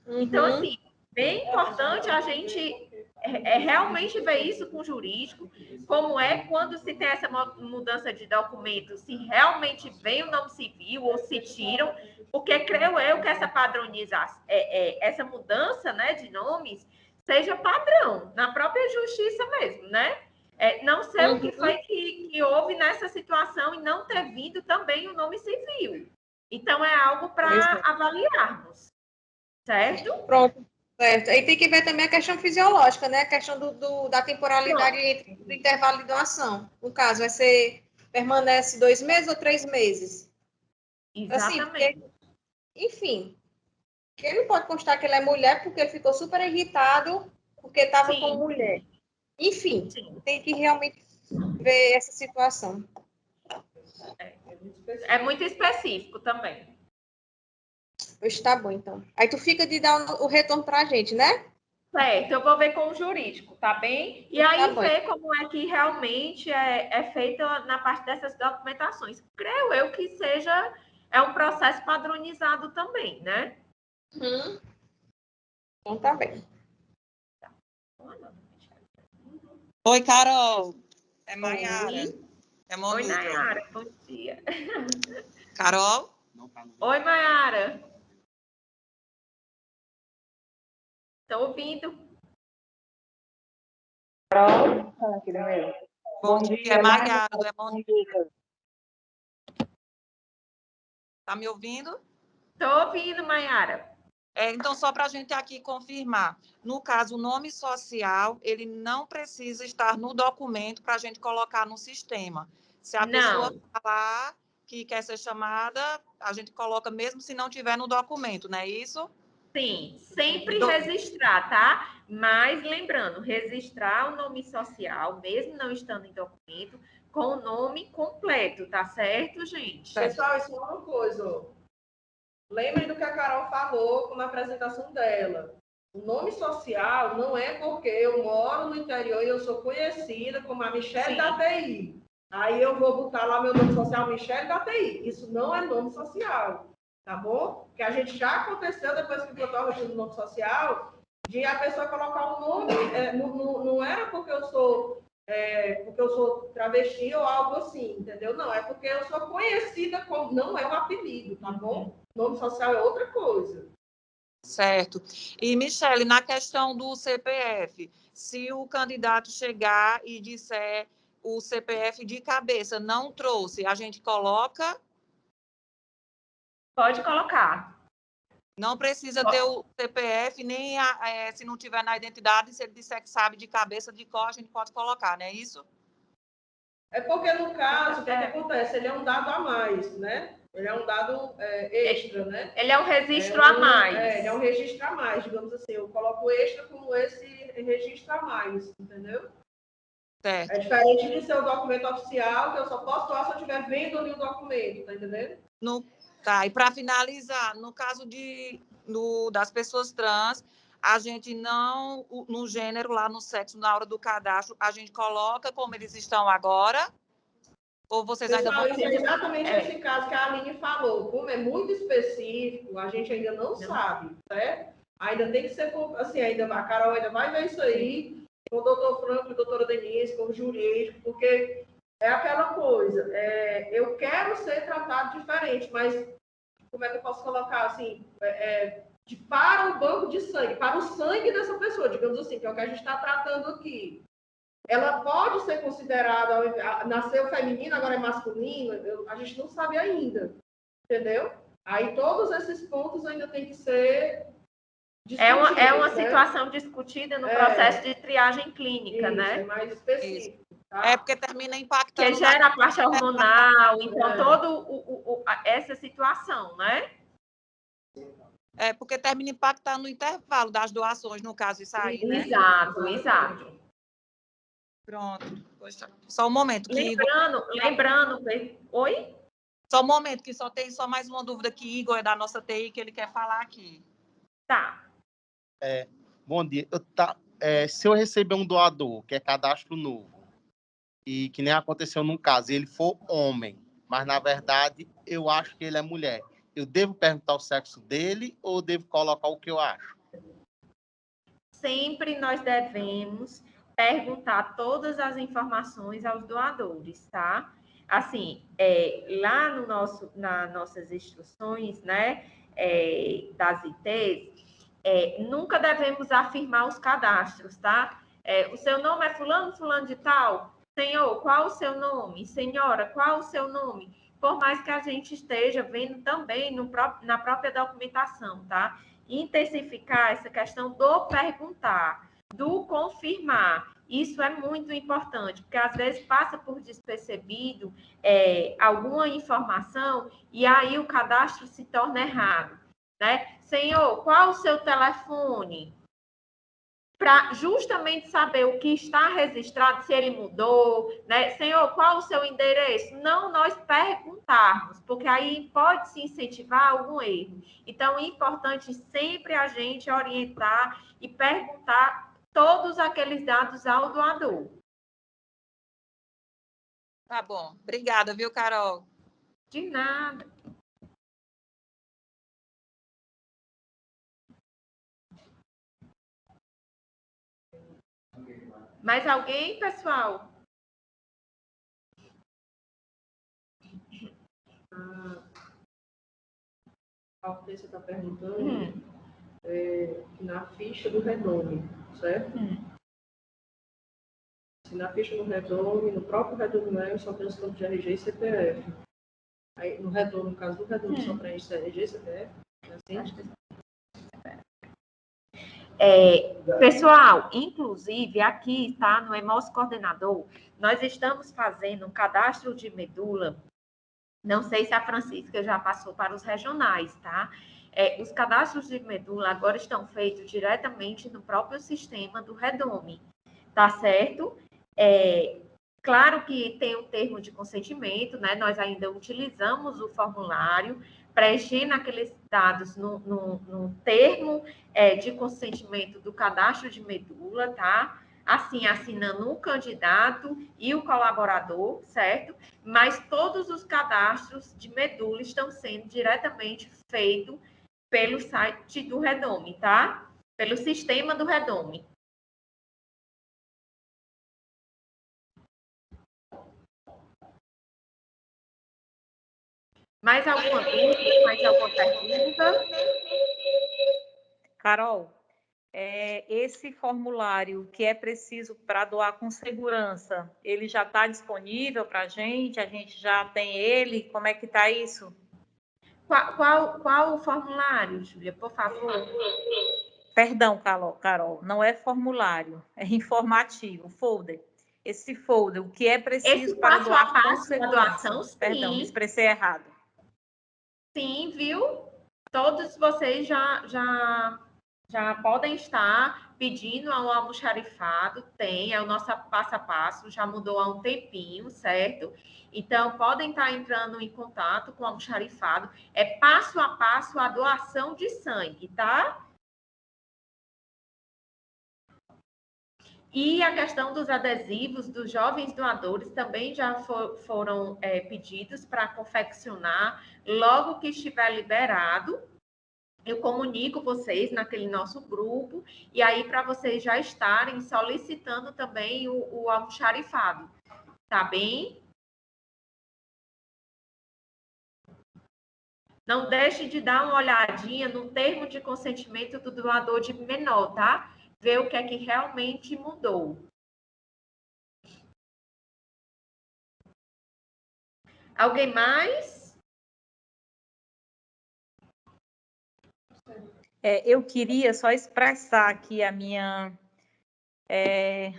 Speaker 1: Então, assim, bem importante a gente realmente ver isso com o jurídico, como é quando se tem essa mudança de documento, se realmente vem o nome civil ou se tiram, porque creio eu que essa padronização, essa mudança, né, de nomes seja padrão na própria justiça mesmo, né? Não sei o que foi que houve nessa situação e não ter vindo também o nome civil. Então, é algo para avaliarmos, certo?
Speaker 4: Pronto, certo. Aí tem que ver também a questão fisiológica, né? A questão da temporalidade entre o intervalo de doação. No caso, permanece 2 meses ou 3 meses?
Speaker 1: Exatamente.
Speaker 4: Assim, porque, enfim, ele não pode constar que ele é mulher porque ele ficou super irritado porque estava com mulher. Enfim, tem que realmente ver essa situação.
Speaker 1: É muito específico também.
Speaker 4: Pois tá bom, então. Aí tu fica de dar o retorno para a gente, né?
Speaker 1: Certo, eu vou ver com o jurídico, tá bem? E aí ver como é que realmente é feita na parte dessas documentações. Creio eu que é um processo padronizado também, né?
Speaker 4: Então tá bem.
Speaker 5: Oi, Carol. É Maiara.
Speaker 1: Oi, Nayara. Bom dia.
Speaker 5: Carol?
Speaker 1: Oi, Maiara. Estou ouvindo.
Speaker 3: Carol, aqui do meu.
Speaker 5: Bom dia, é Maiara do Emonica. Tá me ouvindo?
Speaker 1: Estou ouvindo, Maiara.
Speaker 5: Então, só para a gente aqui confirmar, no caso, o nome social, ele não precisa estar no documento para a gente colocar no sistema. Se a pessoa falar que quer ser chamada, a gente coloca mesmo se não tiver no documento, não é isso?
Speaker 1: Sim, sempre registrar, tá? Mas lembrando, registrar o nome social, mesmo não estando em documento, com o nome completo, tá certo, gente?
Speaker 2: Pessoal, isso é uma coisa, ó. Lembrem do que a Carol falou na apresentação dela. O nome social não é porque eu moro no interior e eu sou conhecida como a Michelle da TI. Aí eu vou botar lá meu nome social, Michelle da TI. Isso não é nome social, tá bom? Porque a gente já aconteceu, depois que botou a rotina do nome social, de a pessoa colocar o nome, não era porque eu sou travesti ou algo assim, entendeu? Não, é porque eu sou conhecida como, não é um apelido, tá bom? Nome social é outra coisa.
Speaker 5: Certo. E, Michele, na questão do CPF, se o candidato chegar e disser o CPF de cabeça não trouxe, a gente coloca?
Speaker 1: Pode colocar.
Speaker 5: Não precisa ter o CPF, nem se não tiver na identidade, se ele disser que sabe de cabeça, de cor, a gente pode colocar, não é isso?
Speaker 2: É porque, no caso, o que acontece? Ele é um dado a mais, né? Ele é um dado extra, né?
Speaker 1: Ele é um registro a mais.
Speaker 2: Ele é um registro a mais, digamos assim. Eu coloco extra como esse registro a mais, entendeu?
Speaker 5: Certo.
Speaker 2: É diferente de ser o documento oficial, que eu só posso doar se eu estiver vendo ali o documento, tá entendendo?
Speaker 5: Tá, e para finalizar, no caso das pessoas trans, a gente não, no gênero, lá no sexo, na hora do cadastro, a gente coloca como eles estão agora? Ou vocês ainda vão...
Speaker 2: Isso é exatamente esse caso que a Aline falou. Como é muito específico, a gente ainda não sabe, certo? Ainda tem que ser, assim, a Carol ainda vai ver isso aí, com o doutor Franco, a doutora Denise, com o jurídico, porque é aquela coisa, eu quero ser tratado diferente, mas como é que eu posso colocar, assim, para o banco de sangue, para o sangue dessa pessoa, digamos assim, que é o que a gente está tratando aqui. Ela pode ser considerada, nasceu feminino, agora é masculino, a gente não sabe ainda, entendeu? Aí todos esses pontos ainda tem que ser discutidos.
Speaker 1: É uma situação discutida no processo de triagem clínica, né?
Speaker 2: É mais específico. Tá?
Speaker 5: É porque termina impactando...
Speaker 1: Que gera a parte hormonal, então toda essa situação, né?
Speaker 5: É porque termina impactando no intervalo das doações, no caso, isso aí, né?
Speaker 1: Exato.
Speaker 5: Pronto. Só um momento.
Speaker 1: Lembrando... Oi?
Speaker 5: Só um momento, que tem só mais uma dúvida que Igor é da nossa TI, que ele quer falar aqui.
Speaker 1: Tá.
Speaker 6: Bom dia. Se eu receber um doador, que é cadastro novo, e que nem aconteceu num caso, ele for homem, mas na verdade eu acho que ele é mulher, eu devo perguntar o sexo dele ou devo colocar o que eu acho?
Speaker 1: Sempre nós devemos perguntar todas as informações aos doadores, tá? Assim, lá nas nossas instruções, né, das ITs, nunca devemos afirmar os cadastros, tá? O seu nome é fulano, fulano de tal? Senhor, qual o seu nome? Senhora, qual o seu nome? Por mais que a gente esteja vendo também na própria documentação, tá? Intensificar essa questão do perguntar, do confirmar. Isso é muito importante, porque às vezes passa por despercebido alguma informação e aí o cadastro se torna errado, né? Senhor, qual o seu telefone? Para justamente saber o que está registrado, se ele mudou, né? Senhor, qual o seu endereço? Não nós perguntarmos, porque aí pode se incentivar algum erro. Então, é importante sempre a gente orientar e perguntar todos aqueles dados ao doador.
Speaker 5: Tá bom. Obrigada, viu, Carol?
Speaker 1: De nada. Mais alguém, pessoal?
Speaker 2: Algo que você está perguntando na ficha do renome, certo? Na ficha do Redome, no próprio Redome mesmo, só tem os campos de RG e CPF. Aí, no Redome, no caso do Redome, só preenche RG e CPF. Assim?
Speaker 1: Pessoal, inclusive aqui, tá, no EMOS Coordenador, nós estamos fazendo um cadastro de medula. Não sei se a Francisca já passou para os regionais, tá? Os cadastros de medula agora estão feitos diretamente no próprio sistema do Redome, tá certo? Claro que tem um termo de consentimento, né? Nós ainda utilizamos o formulário, preenchendo aqueles dados no termo de consentimento do cadastro de medula, tá? Assim, assinando o candidato e o colaborador, certo? Mas todos os cadastros de medula estão sendo diretamente feitos pelo site do Redome, tá? Pelo sistema do Redome. Mais alguma dúvida? Mais alguma pergunta?
Speaker 3: Carol, esse formulário que é preciso para doar com segurança, ele já está disponível para a gente já tem ele? Como é que está isso?
Speaker 1: Qual o formulário, Júlia, por favor?
Speaker 3: Perdão, Carol, não é formulário, é informativo, folder. Esse folder, o que é preciso para doar com segurança?
Speaker 1: Doação, sim.
Speaker 3: Perdão, me expressei errado.
Speaker 1: Sim, viu? Todos vocês já podem estar pedindo ao almoxarifado, é o nosso passo a passo, já mudou há um tempinho, certo? Então, podem estar entrando em contato com o almoxarifado, passo a passo a doação de sangue, tá? E a questão dos adesivos dos jovens doadores também já foram pedidos para confeccionar. Logo que estiver liberado, eu comunico vocês naquele nosso grupo, e aí para vocês já estarem solicitando também o almoxarifado, tá bem? Não deixe de dar uma olhadinha no termo de consentimento do doador de menor, tá? Ver o que é que realmente mudou. Alguém mais?
Speaker 3: Eu queria só expressar aqui a minha, não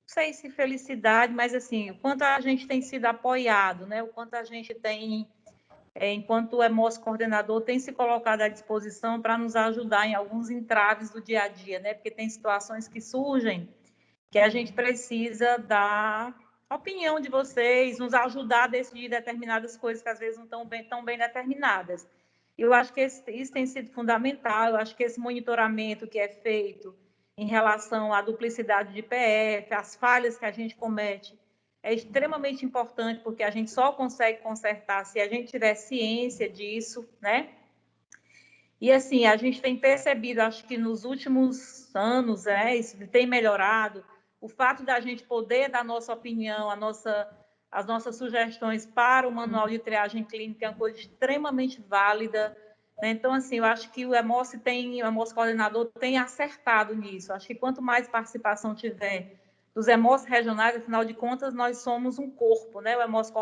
Speaker 3: sei se felicidade, mas assim, o quanto a gente tem sido apoiado, né? O quanto a gente tem, enquanto o EMOS coordenador, tem se colocado à disposição para nos ajudar em alguns entraves do dia a dia, né? Porque tem situações que surgem que a gente precisa da opinião de vocês, nos ajudar a decidir determinadas coisas que às vezes não estão tão bem determinadas. Eu acho que isso tem sido fundamental, eu acho que esse monitoramento que é feito em relação à duplicidade de PF, as falhas que a gente comete, é extremamente importante, porque a gente só consegue consertar se a gente tiver ciência disso, né? E, assim, a gente tem percebido, acho que nos últimos anos, isso tem melhorado, o fato da gente poder dar nossa opinião, as nossas sugestões para o manual de triagem clínica é uma coisa extremamente válida, né? Então, assim, eu acho que o EMOS coordenador tem acertado nisso. Acho que quanto mais participação tiver dos EMOS regionais, afinal de contas, nós somos um corpo, né? O EMOS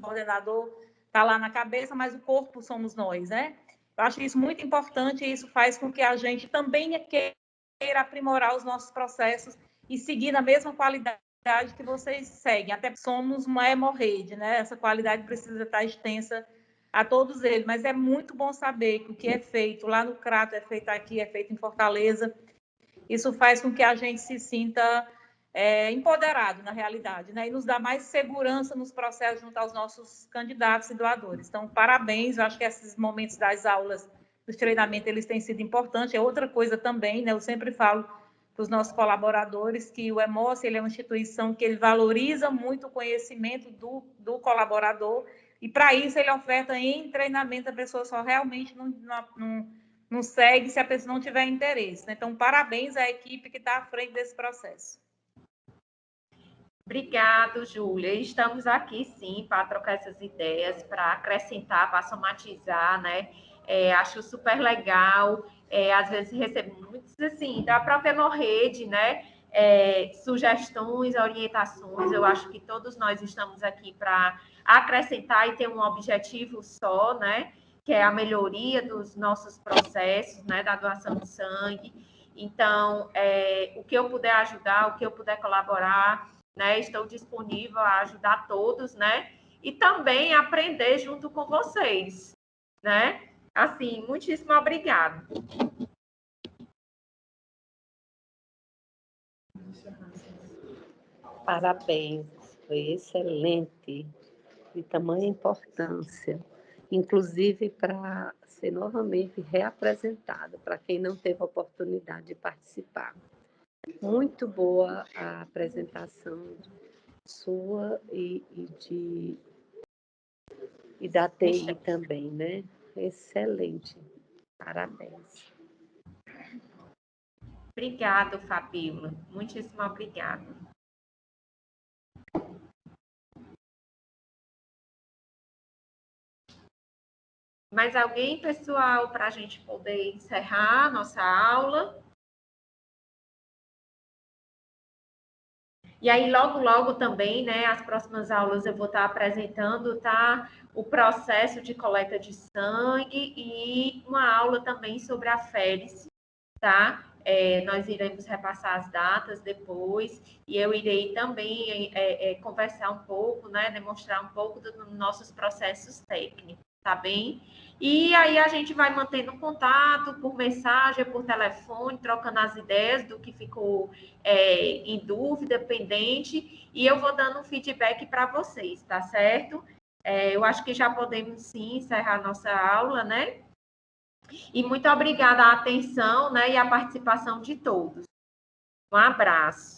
Speaker 3: coordenador está lá na cabeça, mas o corpo somos nós, né? Eu acho isso muito importante e isso faz com que a gente também queira aprimorar os nossos processos e seguir na mesma qualidade que vocês seguem. Até somos uma hemorrede, né? Essa qualidade precisa estar extensa a todos eles, mas é muito bom saber que o que é feito lá no Crato é feito aqui, é feito em Fortaleza. Isso faz com que a gente se sinta empoderado na realidade, né? E nos dá mais segurança nos processos junto aos nossos candidatos e doadores. Então, parabéns, eu acho que esses momentos das aulas, dos treinamentos, eles têm sido importantes. É outra coisa também, né? Eu sempre falo para os nossos colaboradores que o EMOS, ele é uma instituição que ele valoriza muito o conhecimento do colaborador e, para isso, ele oferta em treinamento, a pessoa só realmente não segue se a pessoa não tiver interesse, né? Então, parabéns à equipe que está à frente desse processo.
Speaker 1: Obrigado, Júlia. Estamos aqui, sim, para trocar essas ideias, para acrescentar, para somatizar, né? Acho super legal. Às vezes recebo muitos, assim, da própria hemorrede, né? sugestões, orientações. Eu acho que todos nós estamos aqui para acrescentar e ter um objetivo só, né? Que é a melhoria dos nossos processos, né? Da doação de sangue. Então, o que eu puder ajudar, o que eu puder colaborar, né? Estou disponível a ajudar todos, né? E também aprender junto com vocês, né? Assim, muitíssimo obrigada.
Speaker 7: Parabéns, foi excelente, de tamanha importância, inclusive para ser novamente reapresentado, para quem não teve a oportunidade de participar. Muito boa a apresentação sua e da TI também, né? Excelente, parabéns.
Speaker 1: Obrigado, Fabíola. Muitíssimo obrigada. Mais alguém, pessoal, para a gente poder encerrar a nossa aula? E aí, logo, logo também, né, as próximas aulas eu vou estar apresentando, tá? O processo de coleta de sangue e uma aula também sobre a félice, tá? Nós iremos repassar as datas depois e eu irei também conversar um pouco, né, demonstrar um pouco dos nossos processos técnicos, tá bem? E aí a gente vai mantendo contato por mensagem, por telefone, trocando as ideias do que ficou em dúvida, pendente, e eu vou dando um feedback para vocês, tá certo? Eu acho que já podemos sim encerrar a nossa aula, né? E muito obrigada à atenção, né, e à participação de todos. Um abraço.